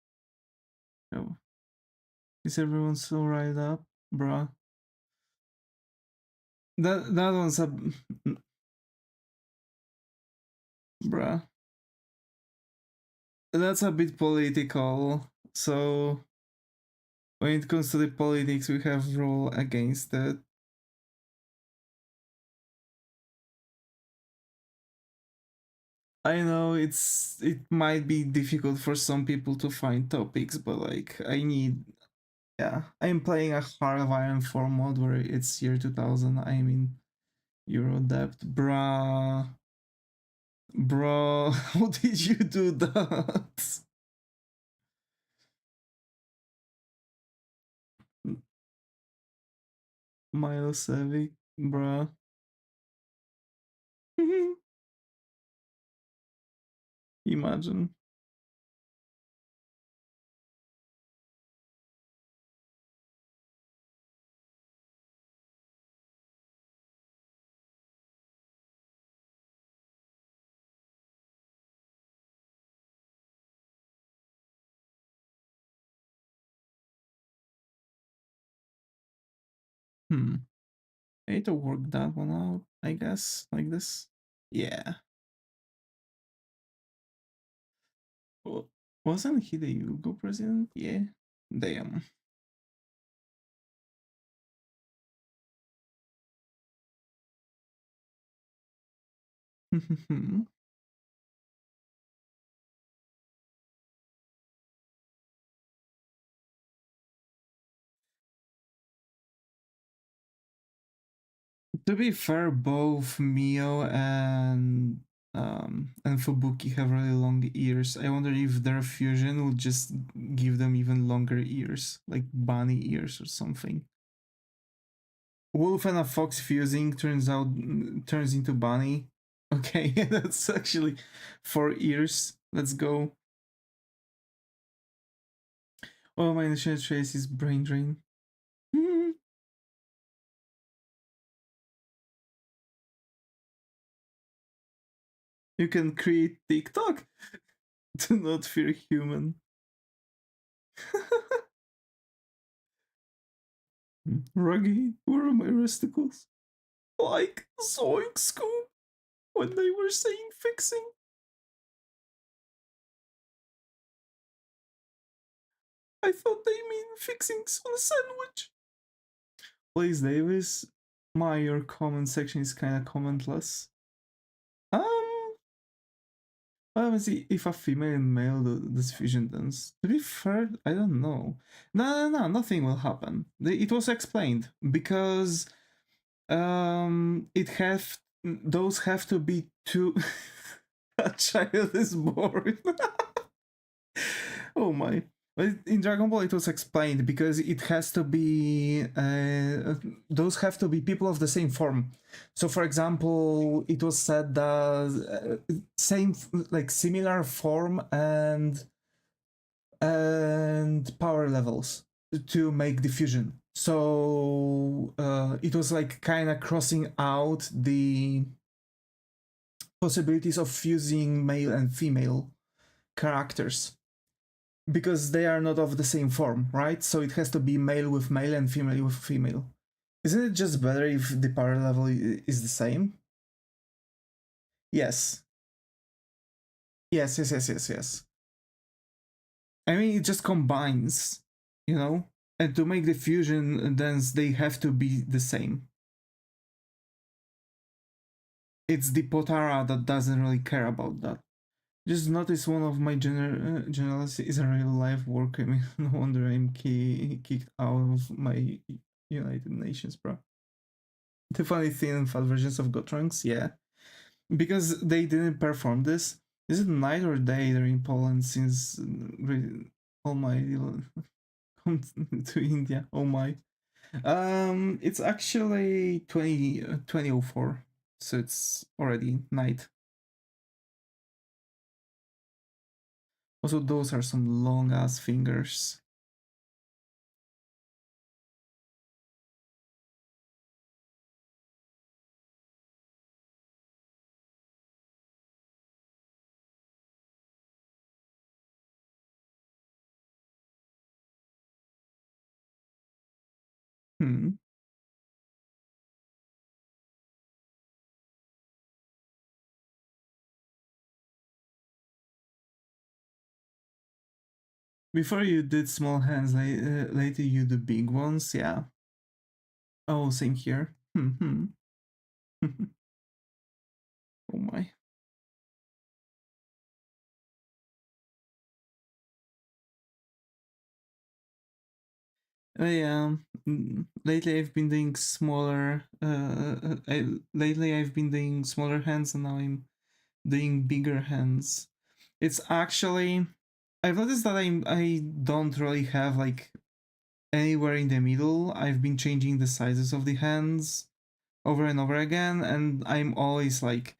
[SPEAKER 1] Oh, is everyone so riled up, bruh? That one's a bruh. That's a bit political. So when it comes to the politics, we have rule against it. I know it might be difficult for some people to find topics, but like yeah, I'm playing a Heart of Iron 4 mod where it's year 2000. I'm in Euro depth, bruh. Bro, how did you do that? Milosevic, bruh. Imagine. I need to work that one out, I guess, like this. Yeah. Wasn't he the Yugo president? Yeah. Damn. To be fair, both Mio and Fubuki have really long ears. I wonder if their fusion will just give them even longer ears, like bunny ears or something. Wolf and a fox fusing turns into bunny. Okay, that's actually 4 ears. Let's go. Oh, my initial trace is brain drain. You can create TikTok. Do not fear human. Ruggy, where are my resticles? Like Zoink Scoop when they were saying fixing. I thought they mean fixings on a sandwich. Please, Davis, your comment section is kind of commentless. Let me see if a female and male this fusion dance. To be fair, I don't know. No, nothing will happen. It was explained because those have to be two. A child is born. Oh my. In Dragon Ball, it was explained because it has to be those have to be people of the same form. So, for example, it was said that same, like similar form and power levels to make the fusion. So it was like kind of crossing out the possibilities of fusing male and female characters because they are not of the same form, right? So it has to be male with male and female with female. Isn't it just better if the power level is the same? Yes. Yes. I mean, it just combines, you know? And to make the fusion dance, they have to be the same. It's the Potara that doesn't really care about that. Just notice one of my generals is a real life work. I mean, no wonder I'm kicked out of my United Nations, bro. The funny thin and fat versions of Gotrunks, yeah. because they didn't perform this. Is it night or day there in Poland since all my come to India? Oh my. It's actually 2004, so it's already night. Also, those are some long ass fingers. Hmm. Before you did small hands, later you do big ones. Yeah. Oh, same here. Hmm. Oh my. Yeah. Lately I've been doing smaller. Lately I've been doing smaller hands, and now I'm doing bigger hands. It's actually, I've noticed that I don't really have like anywhere in the middle. I've been changing the sizes of the hands over and over again, and I'm always like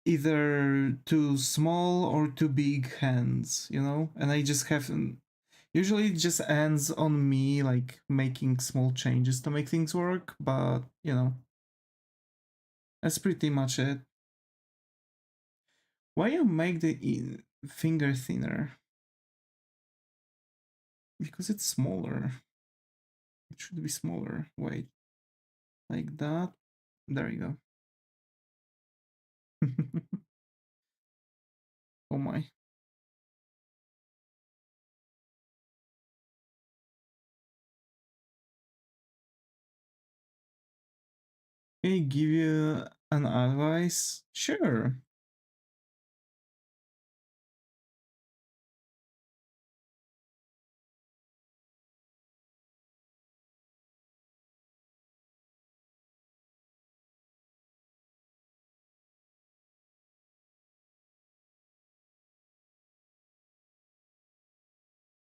[SPEAKER 1] either too small or too big hands, you know? And I just have, usually it just ends on me like making small changes to make things work, but you know, that's pretty much it. Why you make the finger thinner? Because it's smaller. It should be smaller. Wait, like that. There you go. Oh my. Can I give you an advice? Sure.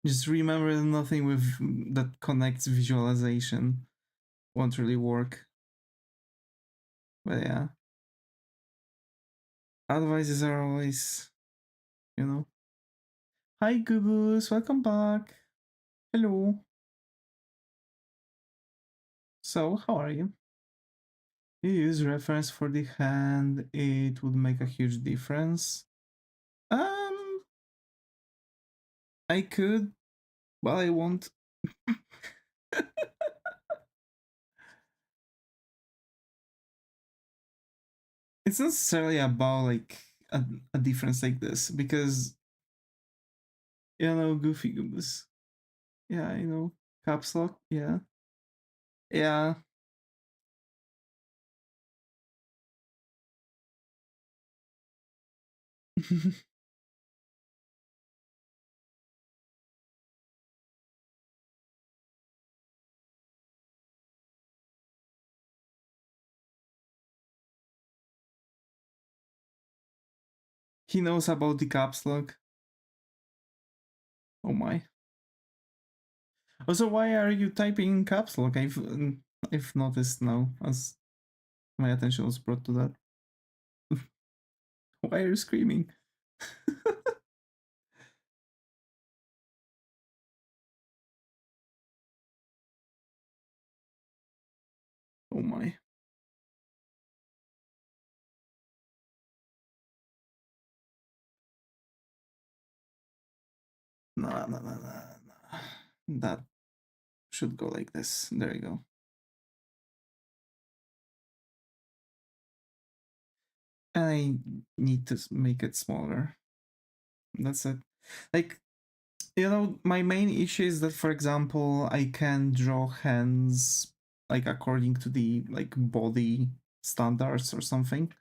[SPEAKER 1] Just remember that nothing with that connects visualization won't really work. But yeah, advices are always, you know. Hi, Goobus, welcome back. Hello. So, how are you? You use reference for the hand, it would make a huge difference. Um, I could, but I won't. It's not necessarily about like a difference like this because you know Goofy Goobus. Yeah, I know. Caps lock, yeah. Yeah. He knows about the caps lock. Oh my. Also, why are you typing in caps lock? I've noticed now as my attention was brought to that. Why are you screaming? Oh my. No, no, no, no, no. That should go like this. There you go. I need to make it smaller. That's it. Like, you know, my main issue is that, for example, I can draw hands like according to the like body standards or something.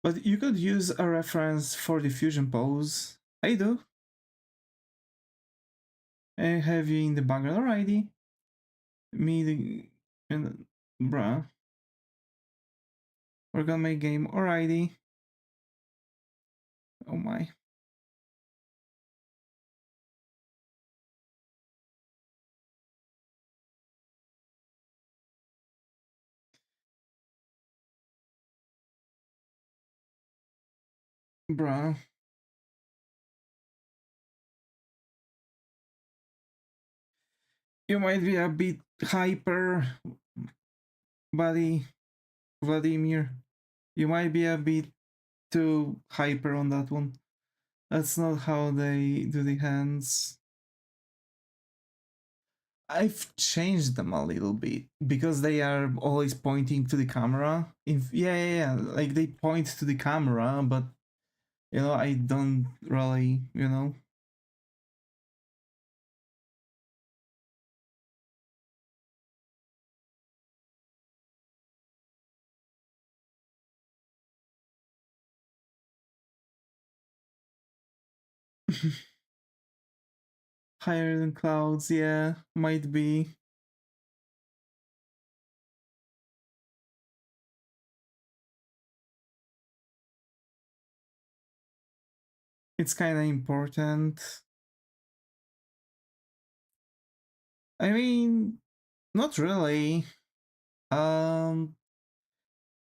[SPEAKER 1] But you could use a reference for the fusion pose. I do. I have you in the background already. Me the and bruh. We're gonna make game already. my. Bruh. You might be a bit hyper, buddy, Vladimir. You might be a bit too hyper on that one. That's not how they do the hands. I've changed them a little bit because they are always pointing to the camera. Yeah. Like they point to the camera, but I don't really, higher than clouds. Yeah, might be. It's kind of important. I mean, not really. Um,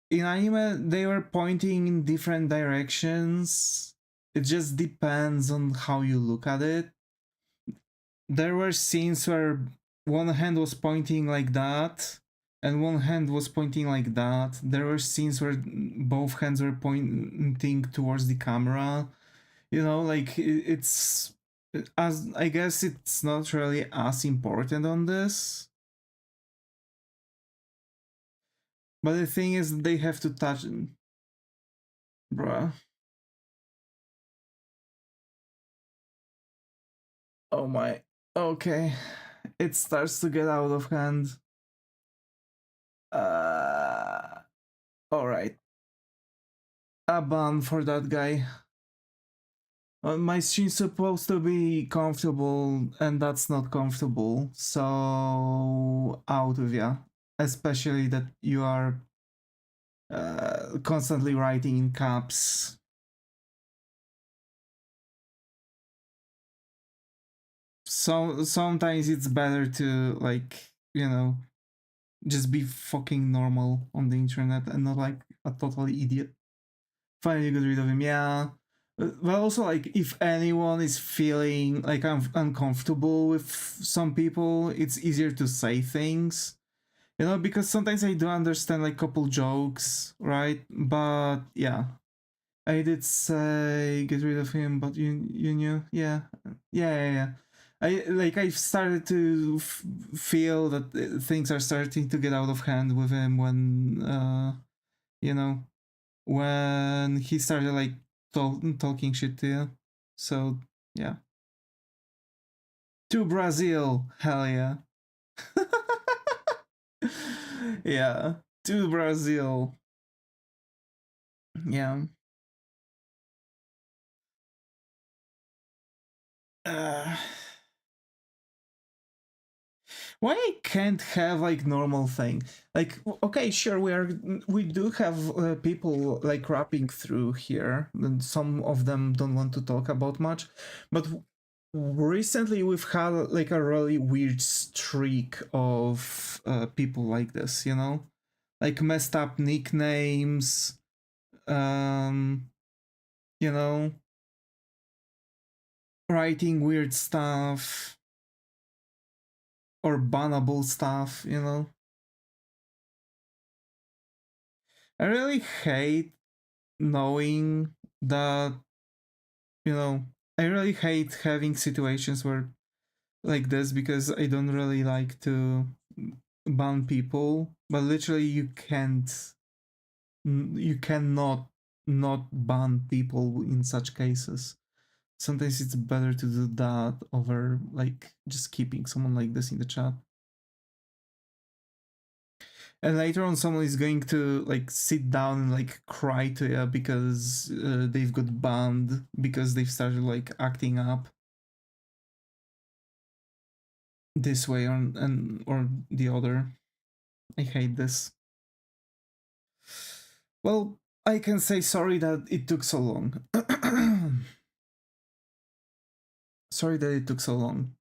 [SPEAKER 1] in anime, they were pointing in different directions. It just depends on how you look at it. There were scenes where one hand was pointing like that and one hand was pointing like that. There were scenes where both hands were pointing towards the camera. Like it's as I guess it's not really as important on this. But the thing is they have to touch, bruh. Oh my. Okay. It starts to get out of hand. Alright. A ban for that guy. My stream's supposed to be comfortable, and that's not comfortable. So out with ya. Especially that you are constantly writing in caps. So sometimes it's better to just be fucking normal on the internet and not like a totally idiot. Finally got rid of him, yeah. But also, like, if anyone is feeling like I'm uncomfortable with some people, it's easier to say things, because sometimes I do understand like couple jokes, right? But yeah, I did say get rid of him, but you knew, yeah. I've started to feel that things are starting to get out of hand with him when you know when he started like talking shit to you. So yeah, to Brazil, hell yeah, yeah, to Brazil, yeah. Uh, why I can't have like normal thing? Like, okay, sure, we do have people like rapping through here, and some of them don't want to talk about much, but recently we've had like a really weird streak of people like this, like messed up nicknames, um, you know, writing weird stuff or bannable stuff. I really hate knowing that, I really hate having situations where like this because I don't really like to ban people, but literally you cannot not ban people in such cases. Sometimes it's better to do that over like just keeping someone like this in the chat. And later on someone is going to like sit down and like cry to you because they've got banned because they've started like acting up this way or the other. I hate this. Well, I can say sorry that it took so long. Sorry that it took so long.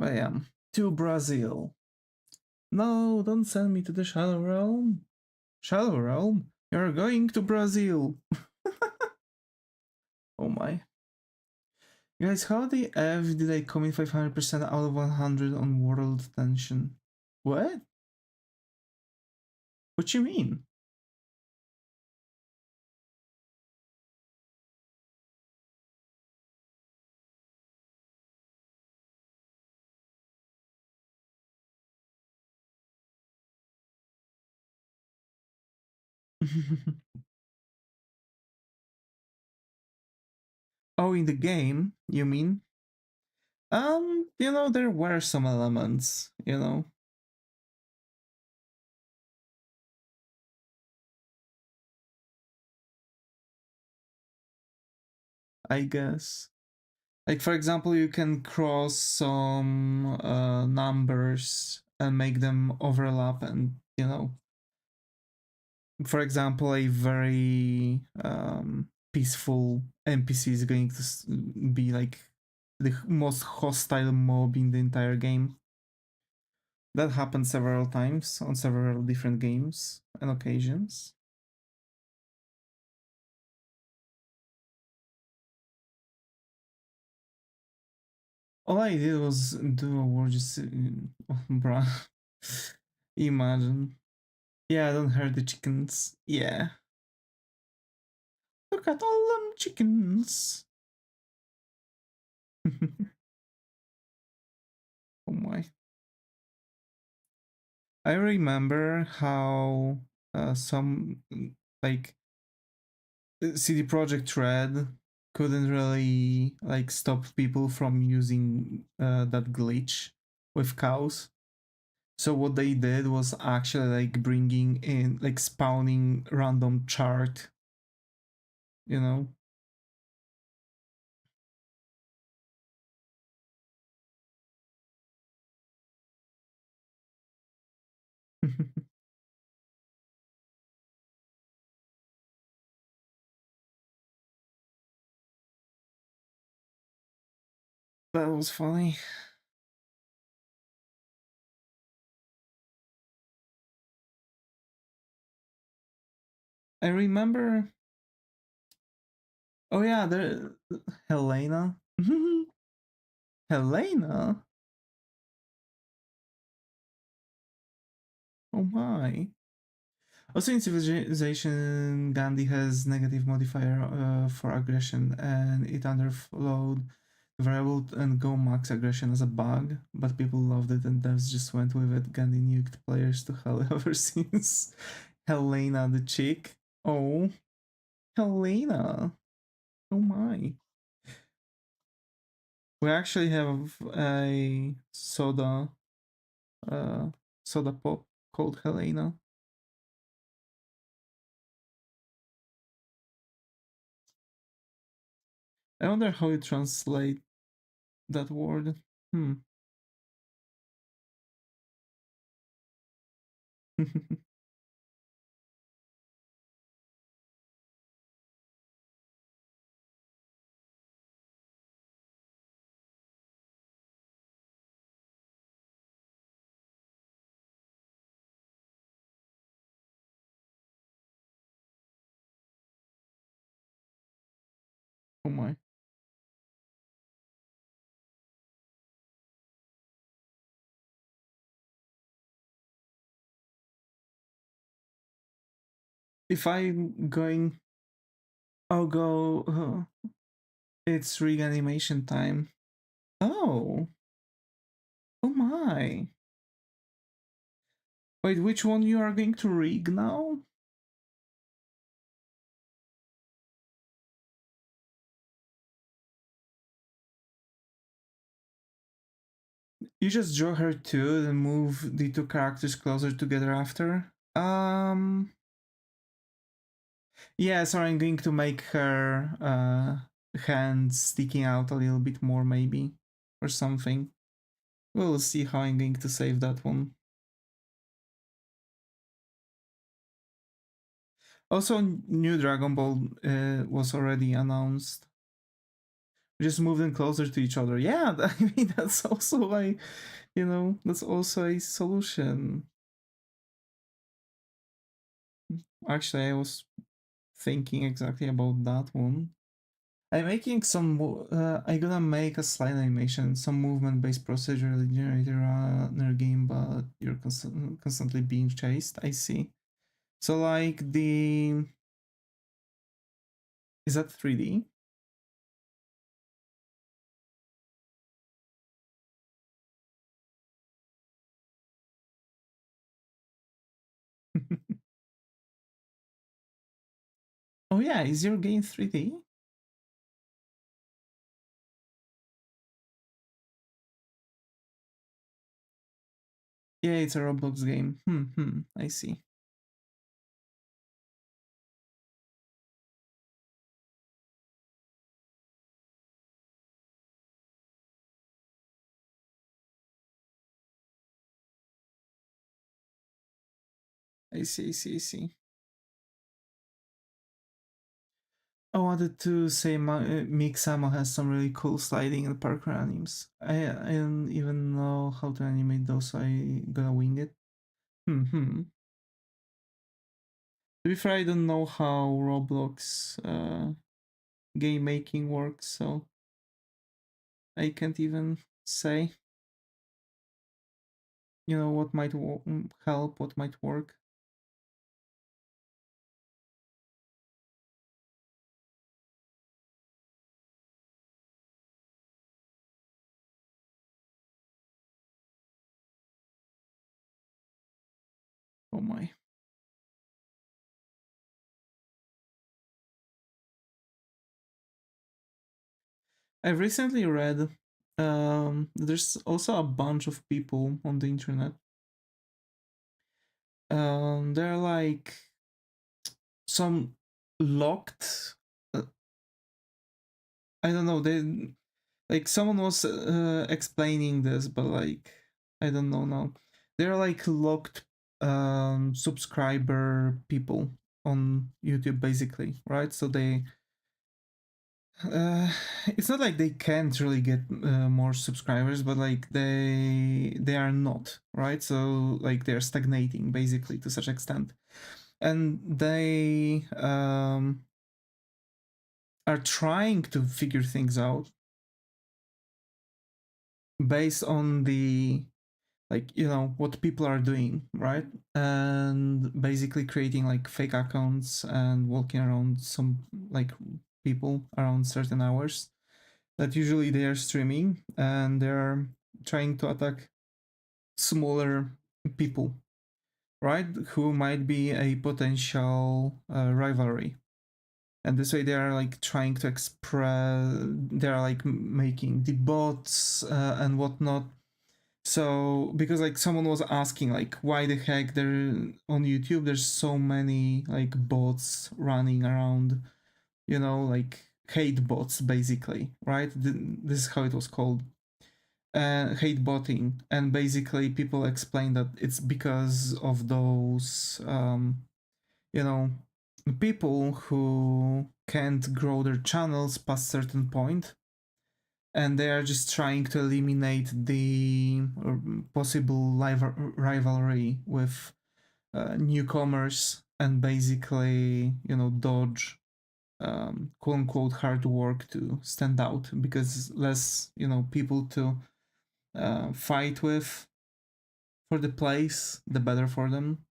[SPEAKER 1] I am to Brazil. No, don't send me to the Shadow Realm. Shadow Realm? You're going to Brazil. Oh my. Guys, how the F did I commit 500% out of 100 on world tension? What? What you mean? Oh, in the game, you mean? There were some elements. I guess. Like, for example, you can cross some numbers and make them overlap, and for example, a very peaceful NPC is going to be like the most hostile mob in the entire game. That happened several times on several different games and occasions. All I did was do a word just bruh. Imagine. Yeah, I don't hurt the chickens. Yeah. Look at all them chickens. Oh my. I remember how some like CD Projekt Red couldn't really like stop people from using that glitch with cows. So what they did was actually like bringing in like spawning random chart, you know. That was funny. I remember. Oh yeah, there, Helena. Helena. Oh my. Also, in Civilization, Gandhi has negative modifier for aggression, and it underflowed variable and go max aggression as a bug, but people loved it and devs just went with it. Gandhi nuked players to hell ever since. Helena the chick. Oh, Helena. Oh my. We actually have a uh, soda pop called Helena. I wonder how you translate that word. Hmm. Oh my. If I'm going, I'll go. It's reanimation time. Oh, oh my. Wait, which one you are going to rig now? You just draw her two, then move the two characters closer together after. Yeah, so I'm going to make her hand sticking out a little bit more, maybe, or something. We'll see how I'm going to save that one. Also, new Dragon Ball was already announced. We just moved them closer to each other. Yeah, I mean, that's also like, that's also a solution. Actually, I was thinking exactly about that one. I'm making I'm gonna make a slide animation, some movement-based procedurally generated runner game, but you're constantly being chased. I see. So like is that 3D? Oh yeah, is your game 3D? Yeah, it's a Roblox game. I see. I see. I wanted to say Mixamo has some really cool sliding and parkour animes. I don't even know how to animate those, so I gotta wing it. Hmm. To be fair, I don't know how Roblox game making works, so I can't even say, what might help, what might work. Oh my. I've recently read there's also a bunch of people on the internet. They're like some locked. I don't know. They like someone was explaining this, but like I don't know now. They're like locked subscriber people on YouTube, basically, right? So uh, it's not like they can't really get more subscribers, but like they are not, right? So like they're stagnating basically to such extent, and they are trying to figure things out based on the like what people are doing, right? And basically creating like fake accounts and walking around some like people around certain hours that usually they are streaming, and they're trying to attack smaller people, right, who might be a potential rivalry. And this way they are like trying to express, they are like making the bots and whatnot. So because like someone was asking like why the heck there on YouTube there's so many like bots running around, like hate bots basically, right? This is how it was called, hate botting. And basically people explain that it's because of those you know people who can't grow their channels past certain point, and they are just trying to eliminate the possible rivalry with newcomers, and basically dodge quote unquote hard work to stand out, because less people to fight with for the place, the better for them.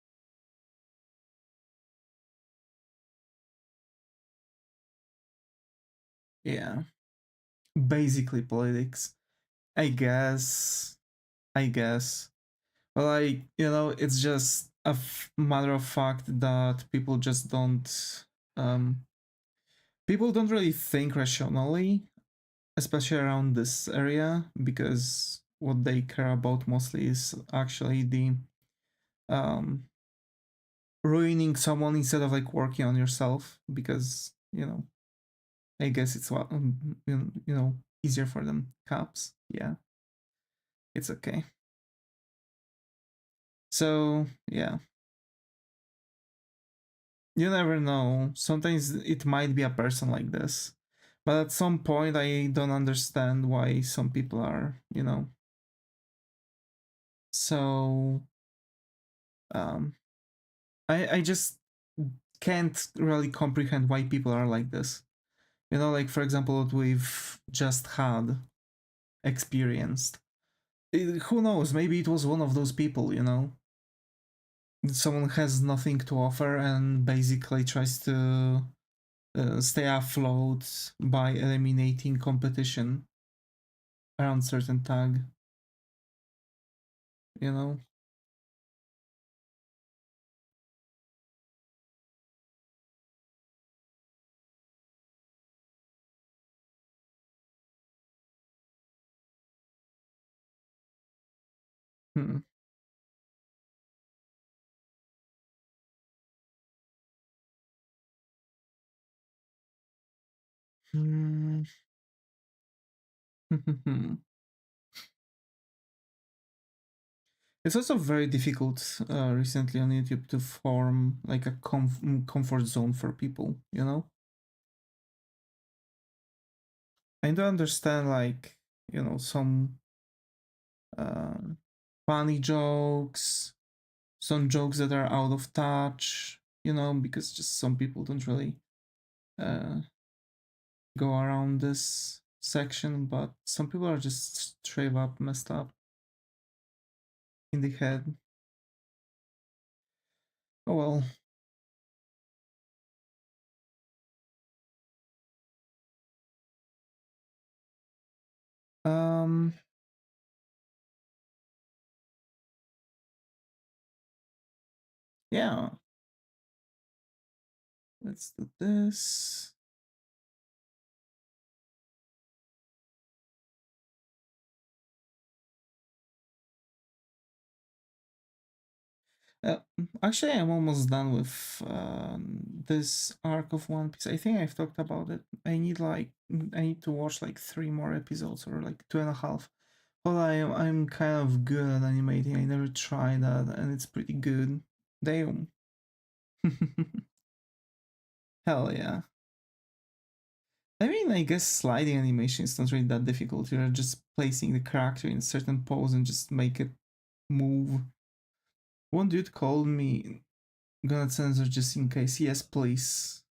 [SPEAKER 1] Yeah, basically politics, I guess. I guess. But like it's just a matter of fact that um people don't really think rationally, especially around this area, because what they care about mostly is actually the um ruining someone instead of like working on yourself because I guess it's what easier for them. Cops, yeah, it's okay. So yeah, you never know. Sometimes it might be a person like this, but at some point I don't understand why some people are so um I just can't really comprehend why people are like this. Like for example, what we've just had experienced. Who knows? Maybe it was one of those people. Someone has nothing to offer and basically tries to stay afloat by eliminating competition around certain tag. You know. Hmm. Hmm. It's also very difficult recently on YouTube to form like a comfort zone for people. I do understand like some uh, funny jokes, some jokes that are out of touch, because just some people don't really uh, go around this section, but some people are just straight up messed up in the head. Oh well. Um, yeah, let's do this. Uh, Actually, I'm almost done with this arc of One Piece. I think I've talked about it. I need to watch like 3 more episodes or like 2.5. Well, I'm kind of good at animating. I never tried that, and it's pretty good. Damn. Hell yeah. I mean, I guess sliding animation is not really that difficult. You're just placing the character in a certain pose and just make it move. One dude called me gonna censor just in case. Yes, please.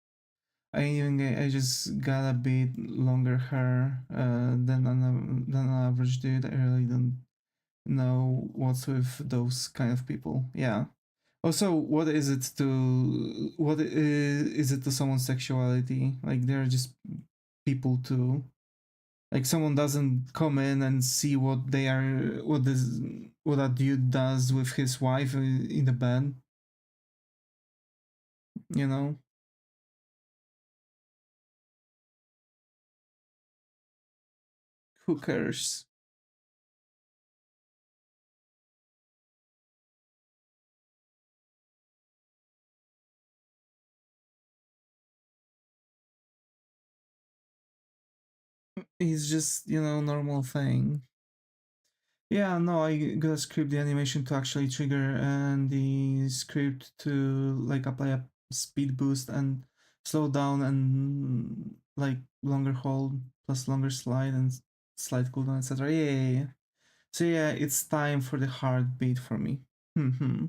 [SPEAKER 1] I just got a bit longer hair than an average dude. I really don't know what's with those kind of people. Yeah. Also, what is it to someone's sexuality? Like they're just people too. Like someone doesn't come in and see what that dude does with his wife in the bed. You know, who cares? It's just normal thing. Yeah, no, I gotta script the animation to actually trigger and the script to like apply a speed boost and slow down and like longer hold plus longer slide and slide cooldown, etc. Yeah, yeah, yeah. So yeah, it's time for the heartbeat for me. Hmm.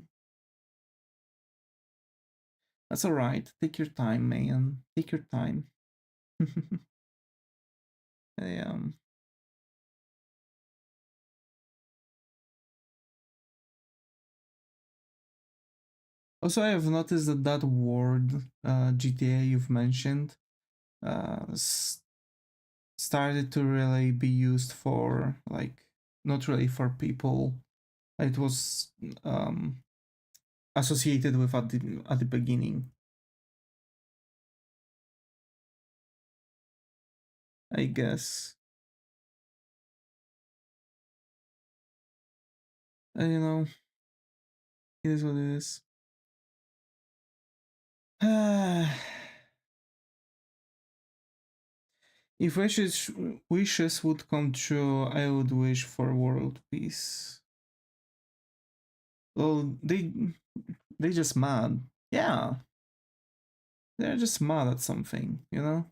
[SPEAKER 1] That's alright. Take your time, man. Take your time. Yeah. Also, I have noticed that word GTA you've mentioned uh, started to really be used for like not really for people it was um associated with at the beginning, I guess. You know, it is what it is. If wishes would come true, I would wish for world peace. Well, they just mad. Yeah, they're just mad at something, you know.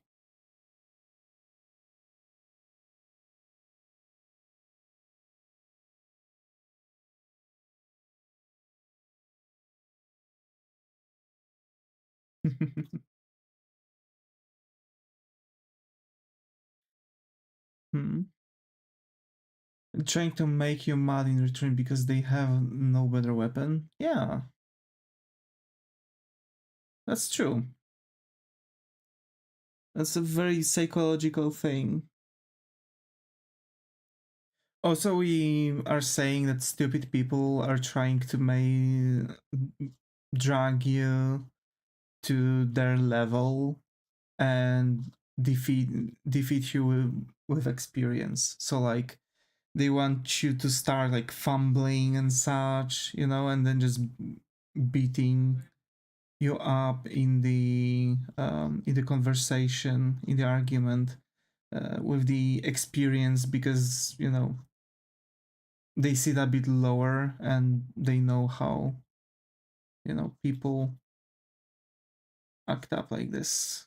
[SPEAKER 1] Hmm. Trying to make you mad in return because they have no better weapon. Yeah, that's true. That's a very psychological thing. Also, we are saying that stupid people are trying to drag you to their level and defeat you with experience. So like they want you to start like fumbling and such, you know, and then just beating you up in the conversation, in the argument, with the experience, because you know they sit a bit lower and they know how, you know, people act up like this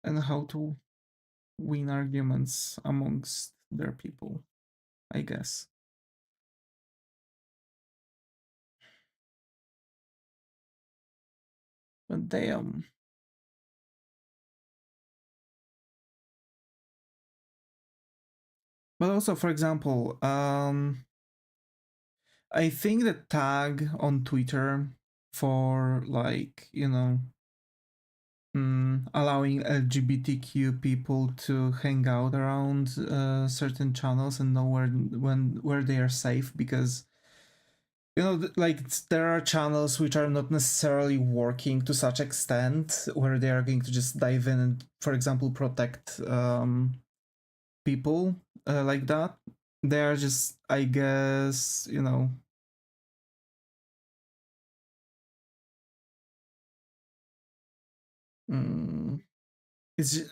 [SPEAKER 1] and how to win arguments amongst their people, I guess. But damn. But also, for example, I think the tag on Twitter for, like, you know, allowing LGBTQ people to hang out around certain channels and know where they are safe, because you know, like there are channels which are not necessarily working to such extent where they are going to just dive in and, for example, protect people like that. They are just, I guess, you know. Mm,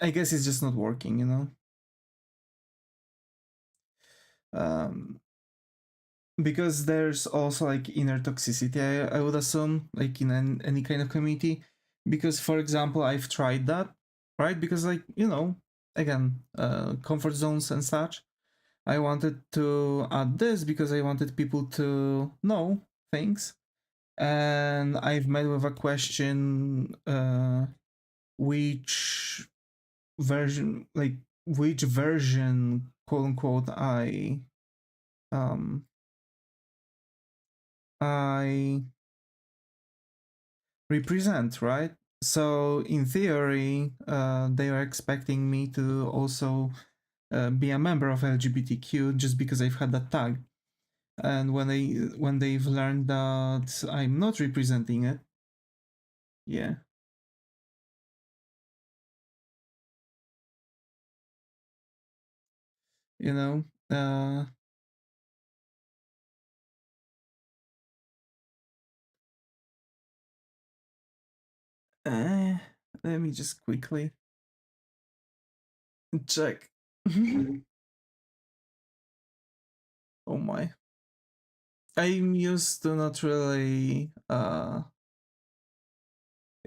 [SPEAKER 1] I guess it's just not working, you know. Um, because there's also like inner toxicity, I would assume, like in any kind of community. Because, for example, I've tried that, right? Because, like, you know, again, comfort zones and such. I wanted to add this because I wanted people to know things. And I've met with a question, which like, which version, quote unquote, um, I represent, right? So in theory, they are expecting me to also be a member of LGBTQ just because I've had that tag. And when they've learned that I'm not representing it, yeah, you know, uh, let me just quickly check. Oh my. I'm used to not really, you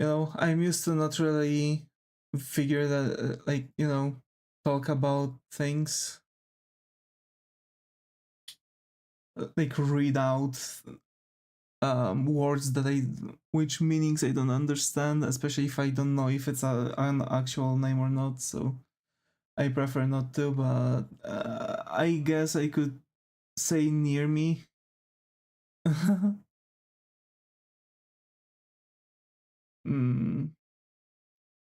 [SPEAKER 1] know, I'm used to not really figure that, like, you know, talk about things, like read out words that which meanings I don't understand, especially if I don't know if it's an actual name or not. So I prefer not to, but I guess I could say near me. mm.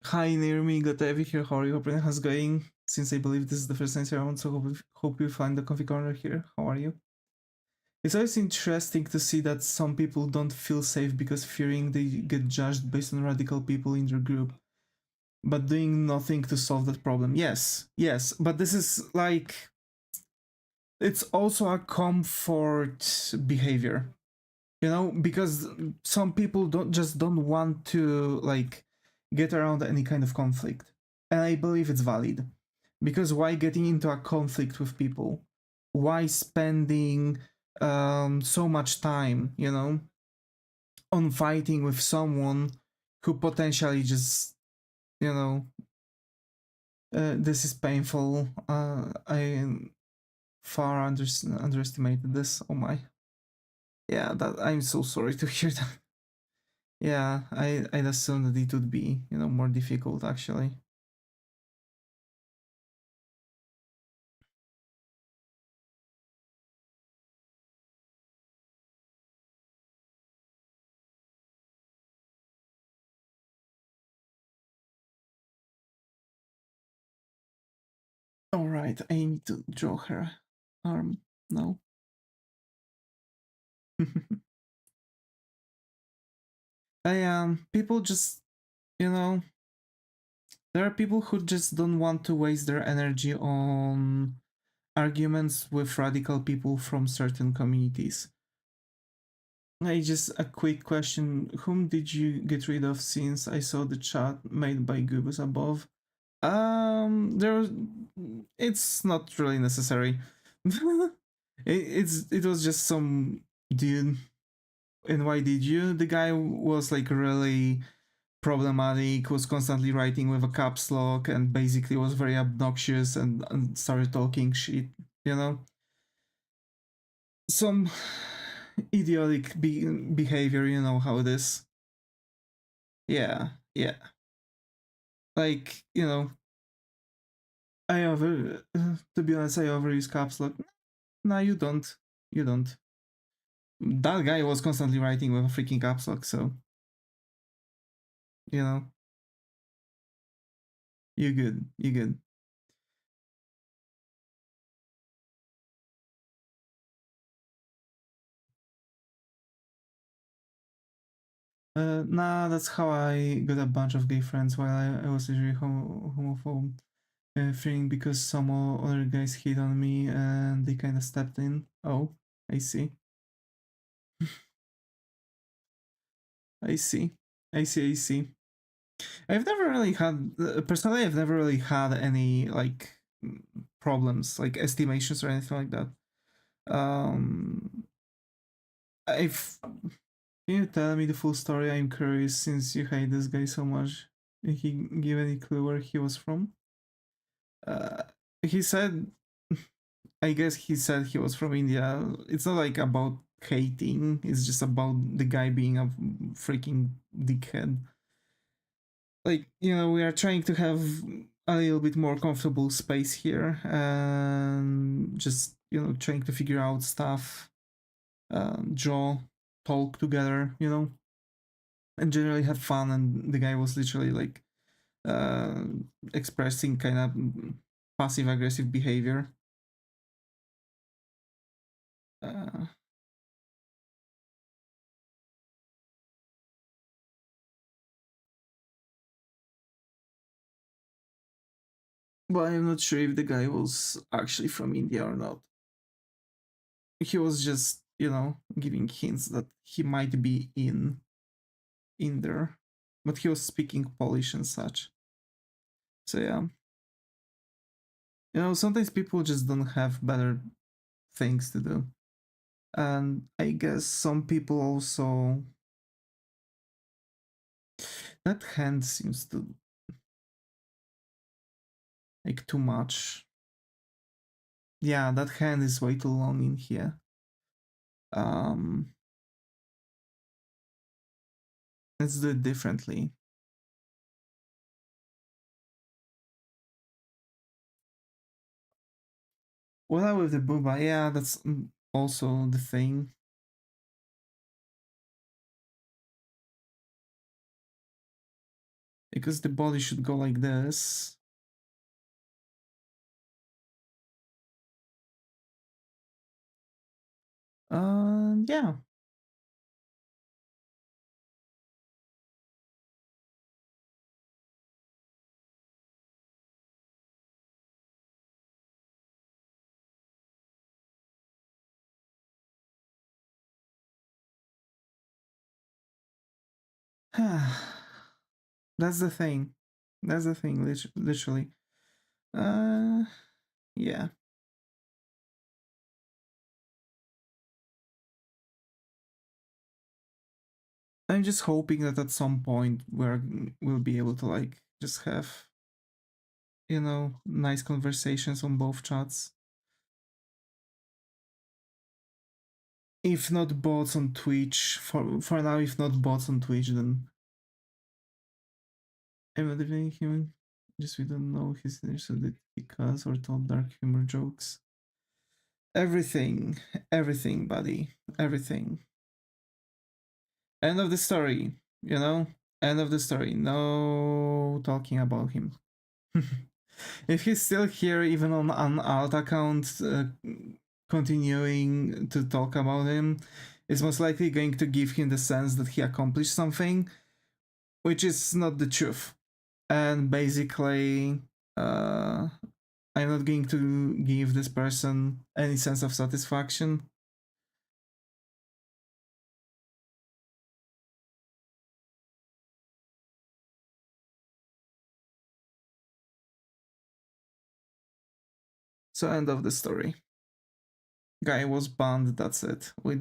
[SPEAKER 1] Hi, near me, got Evie here. How are you? Hope everything is going. Since I believe this is the first time around, so hope you find the comfy corner here. How are you? It's always interesting to see that some people don't feel safe because fearing they get judged based on radical people in their group, but doing nothing to solve that problem. Yes, yes, but this is like it's also a comfort behavior, you know, because some people don't want to like get around any kind of conflict, and I believe it's valid, because why getting into a conflict with people, why spending so much time, you know, on fighting with someone who potentially just, you know, this is painful. I far underestimated this. Oh my. Yeah, that I'm so sorry to hear that. Yeah, I'd assume that it would be, you know, more difficult actually. All right, I need to draw her arm now. People just, you know, there are people who just don't want to waste their energy on arguments with radical people from certain communities. I just a quick question: whom did you get rid of since I saw the chat made by Goobus above? There, it's not really necessary. It was just some dude. And why did you? The guy was like really problematic, was constantly writing with a caps lock, and basically was very obnoxious and started talking shit, you know? Some idiotic behavior, you know how it is. Yeah, yeah. Like, you know, to be honest, I overuse caps lock. No, you don't. You don't. That guy was constantly writing with a freaking caps lock, so, you know, you good. You good. Nah, that's how I got a bunch of gay friends while I was usually homophobe. Fearing because some other guys hit on me and they kind of stepped in. Oh, I see. I see. I see. I see. I've never really had, personally, I've never really had any like problems, like estimations or anything like that. Um, I've. Can you tell me the full story? I'm curious since you hate this guy so much. Did he give any clue where he was from? Uh, he said, I guess he said he was from India. It's not like about hating, it's just about the guy being a freaking dickhead. Like, you know, we are trying to have a little bit more comfortable space here and just, you know, trying to figure out stuff, draw, talk together, you know, and generally have fun. And the guy was literally like uh, expressing kind of passive aggressive behavior. Uh, but I'm not sure if the guy was actually from India or not. He was just, you know, giving hints that he might be in there, but he was speaking Polish and such. So yeah, you know, sometimes people just don't have better things to do, and I guess some people also, that hand seems to like too much. Yeah, that hand is way too long in here. Um, let's do it differently. Well, with the booba, yeah, that's also the thing. Because the body should go like this. Yeah. That's the thing. That's the thing, literally. Uh, yeah. I'm just hoping that at some point we'll be able to like just have, you know, nice conversations on both chats. If not bots on Twitch, for now, if not bots on Twitch, then I'm not even him. Just we don't know his interested because or told dark humor jokes. Everything, buddy, everything. End of the story, you know? End of the story. No talking about him. If he's still here, even on an alt account, continuing to talk about him is most likely going to give him the sense that he accomplished something, which is not the truth. And basically, I'm not going to give this person any sense of satisfaction. So end of the story. Guy was banned, that's it. We're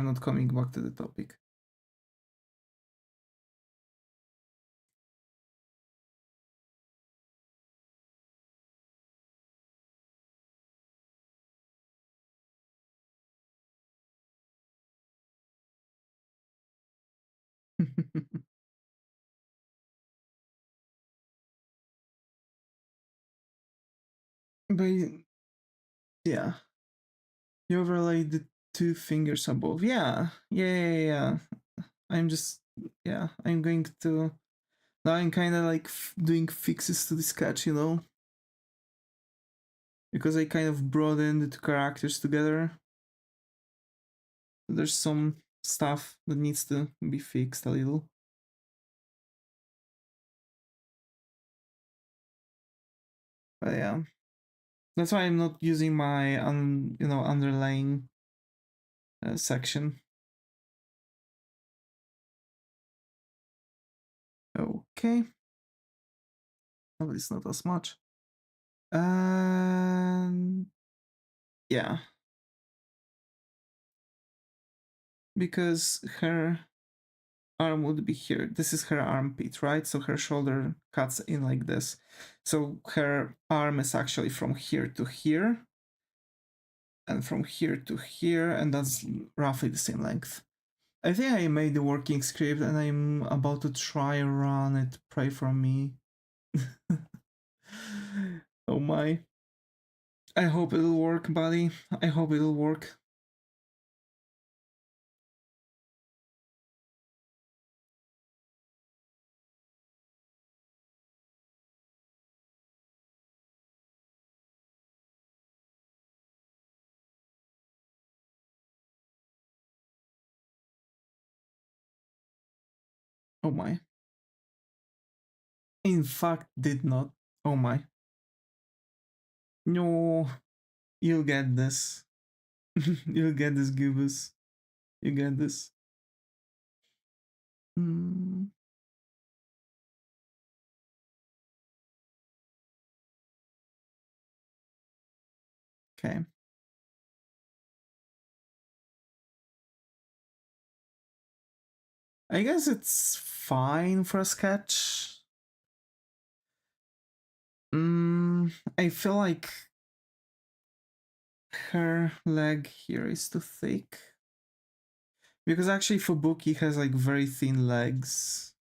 [SPEAKER 1] not coming back to the topic. But yeah, you overlaid the two fingers above. Yeah. I'm just, yeah, I'm going to, now I'm kind of like doing fixes to the sketch, you know? Because I kind of brought in the two characters together. There's some stuff that needs to be fixed a little. But yeah, that's why I'm not using my, underlying section. Okay. At least not as much. And yeah. Because her arm would be here. This is her armpit, right? So her shoulder cuts in like this. So her arm is actually from here to here. And from here to here, and that's roughly the same length. I think I made the working script and I'm about to try run it. Pray for me. Oh my. I hope it'll work, buddy. I hope it'll work. Oh my. In fact, did not. Oh my. No. You'll get this. You'll get this, Goobus. You get this. Mm. Okay. I guess it's fine for a sketch. I feel like her leg here is too thick. Because actually Fubuki has like very thin legs.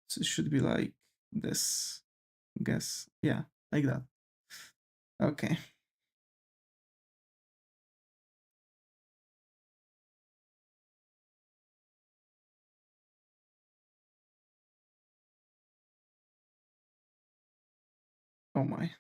[SPEAKER 1] So it should be like this, I guess. Yeah, like that. Okay. Oh my.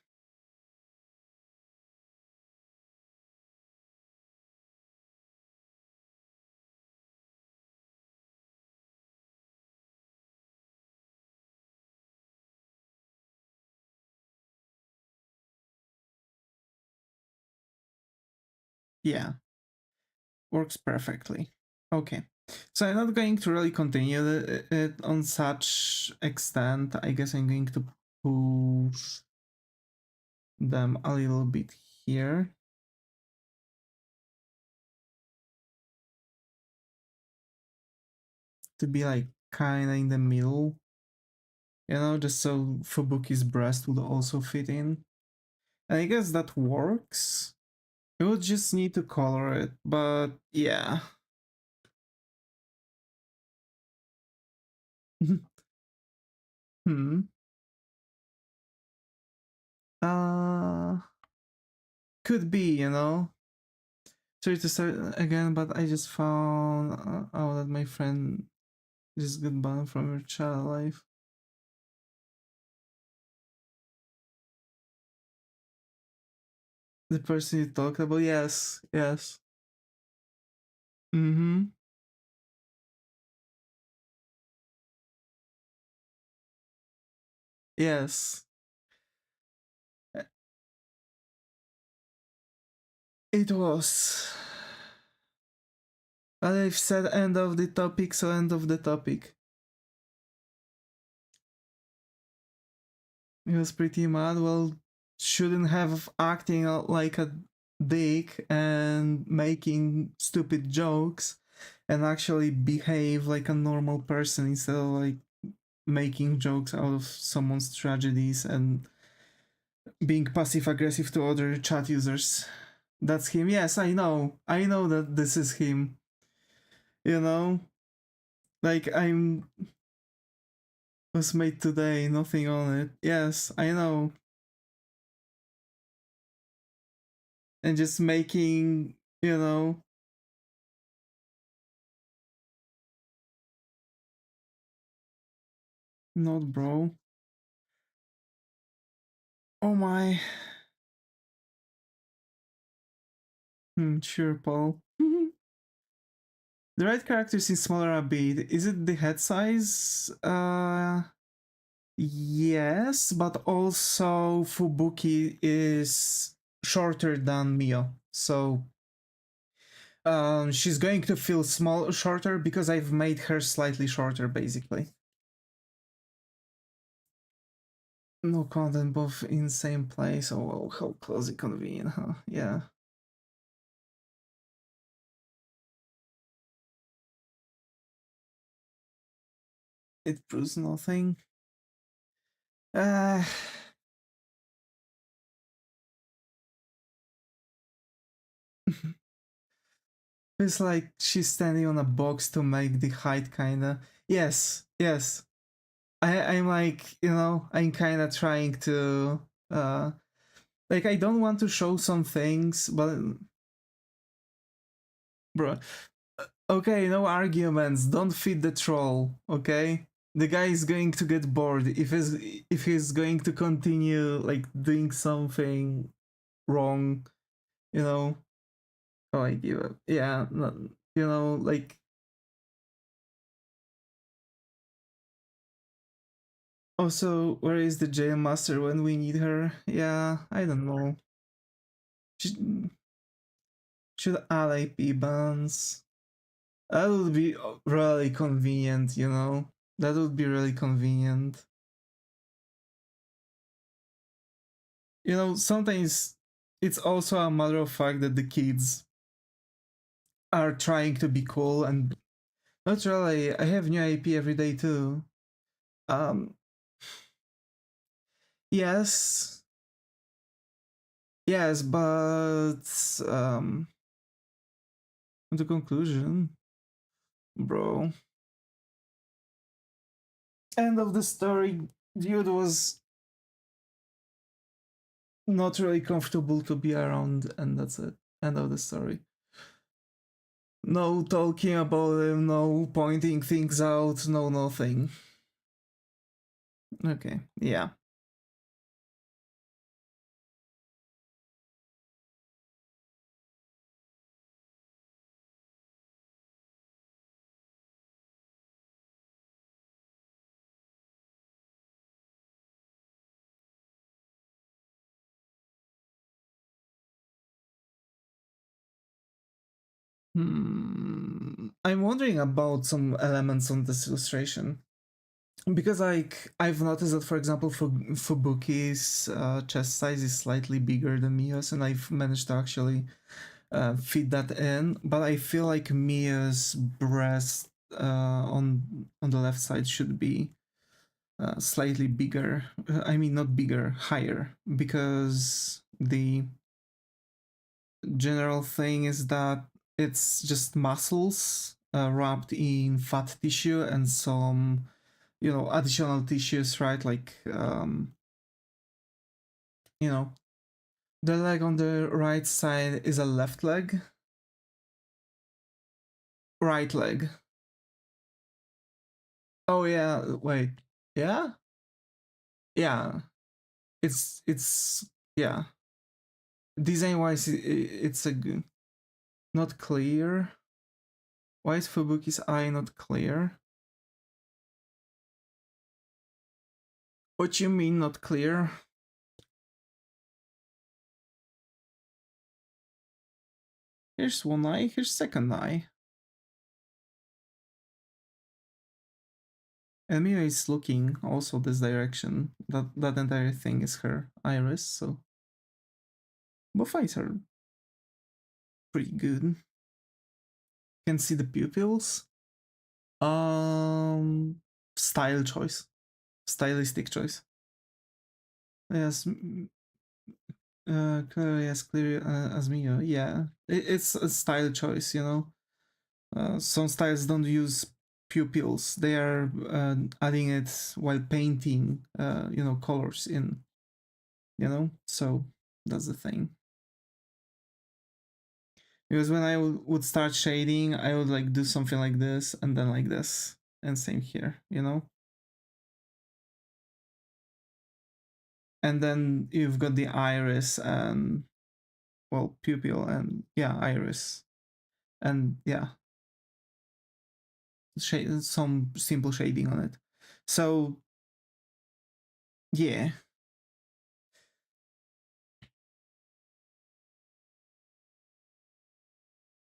[SPEAKER 1] Yeah. works perfectly. Okay, so I'm not going to really continue it on such extent. I guess I'm going to push them a little bit here. To be like kinda in the middle. You know, just so Fubuki's breast would also fit in. And I guess that works. We would just need to color it, but yeah. hmm. Uh, could be, you know. Sorry to start again, but I just found out that my friend just got banned from her child life. The person you talked about, yes, yes. Mm-hmm. Yes. It was. But I've said end of the topic, so end of the topic. He was pretty mad. Well, shouldn't have acting like a dick and making stupid jokes and actually behave like a normal person instead of like making jokes out of someone's tragedies and being passive aggressive to other chat users. That's him. Yes, I know. I know that this is him. You know? Like I'm was made today, nothing on it. Yes, I know. And just making, you know, not bro. Oh my. Sure, Paul. The right character seems smaller a bit. Is it the head size? Yes, but also Fubuki is shorter than Mio, so she's going to feel shorter because I've made her slightly shorter, basically. No content, both in same place. Oh, well, how close it convenient, huh? Yeah. It proves nothing. Uh, it's like she's standing on a box to make the height, kinda. Yes, yes. I'm like, you know, I'm kinda trying to like I don't want to show some things, but bro, okay, no arguments. Don't feed the troll, okay? The guy is going to get bored if he's going to continue like doing something wrong, you know. Oh, I give up. Yeah, no, you know, like also, where is the jail master when we need her? Yeah, I don't know. Should, should add IP bans. That would be really convenient, you know? That would be really convenient. You know, sometimes it's also a matter of fact that the kids are trying to be cool and not really. I have new IP every day too. Um, yes, yes, but the conclusion, bro. End of the story. Dude was not really comfortable to be around, and that's it. End of the story. No talking about him, no pointing things out, no nothing. Okay, yeah. I'm wondering about some elements on this illustration. Because like I've noticed that, for example, for Fubuki's chest size is slightly bigger than Mio's, and I've managed to actually fit that in. But I feel like Mia's breast on the left side should be slightly bigger. I mean, not bigger, higher, because the general thing is that it's just muscles wrapped in fat tissue and some, you know, additional tissues, right? Like, you know, the leg on the right side is a left leg. Right leg. Oh yeah, wait. Yeah? Yeah. It's yeah. Design wise, it's a good, not clear. Why is Fubuki's eye not clear? What you mean not clear? Here's one eye, here's second eye. And Mio is looking also this direction. That entire thing is her iris, so both eyes are pretty good. Can see the pupils. Style choice. Stylistic choice. Yes, clearly as clear as Mio. Yeah, it's a style choice, you know. Some styles don't use pupils. They are adding it while painting, you know, colors in, you know. So that's the thing. Because when I would start shading, I would like do something like this and then like this, and same here, you know. And then you've got the iris and, well, pupil and yeah, iris, and yeah, shade, some simple shading on it. So yeah,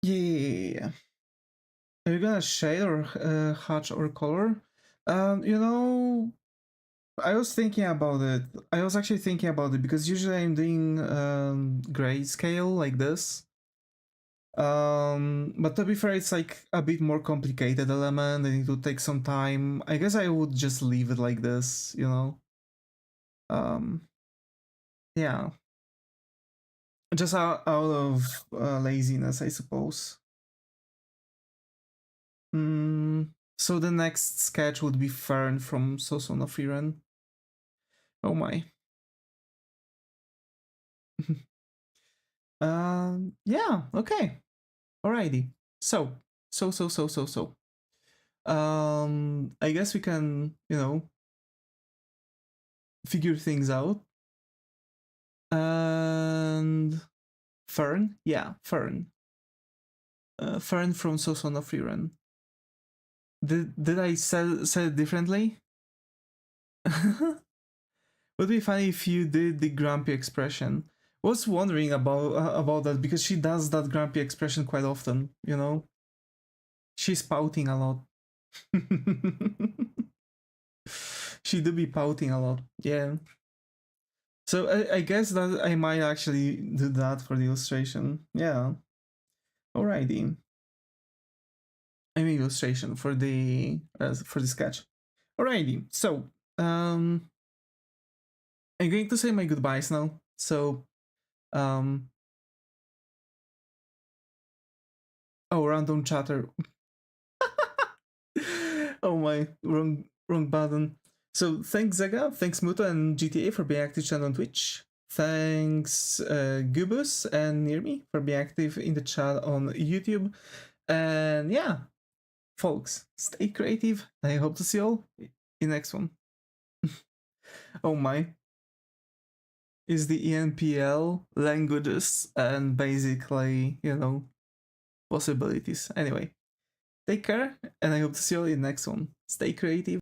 [SPEAKER 1] yeah. Are you gonna shade or hatch or color? You know, I was thinking about it. I was actually thinking about it because usually I'm doing grayscale like this. But to be fair, it's like a bit more complicated element and it would take some time. I guess I would just leave it like this, you know. Yeah, just out of laziness, I suppose. So the next sketch would be Fern from Soso no Frieren. Oh my. Yeah, okay. Alrighty. So. I guess we can, you know, figure things out. And Fern, yeah, Fern. Fern from Soso no Frieren. Did I say it differently? Would be funny if you did the grumpy expression. Was wondering about that because she does that grumpy expression quite often, you know. She's pouting a lot. She do be pouting a lot, yeah. So I guess that I might actually do that for the illustration. Yeah. Alrighty. I mean illustration for the sketch. Alrighty. So I'm going to say my goodbyes now. So oh, random chatter. Oh my, wrong button. So thanks Zega, thanks Muto and GTA for being active channel on Twitch. Thanks Gubus and Nirmi for being active in the chat on YouTube. And yeah, folks, stay creative. I hope to see you all in the next one. Oh my. Is the ENPL languages and basically, you know, possibilities. Anyway, take care and I hope to see you all in the next one. Stay creative.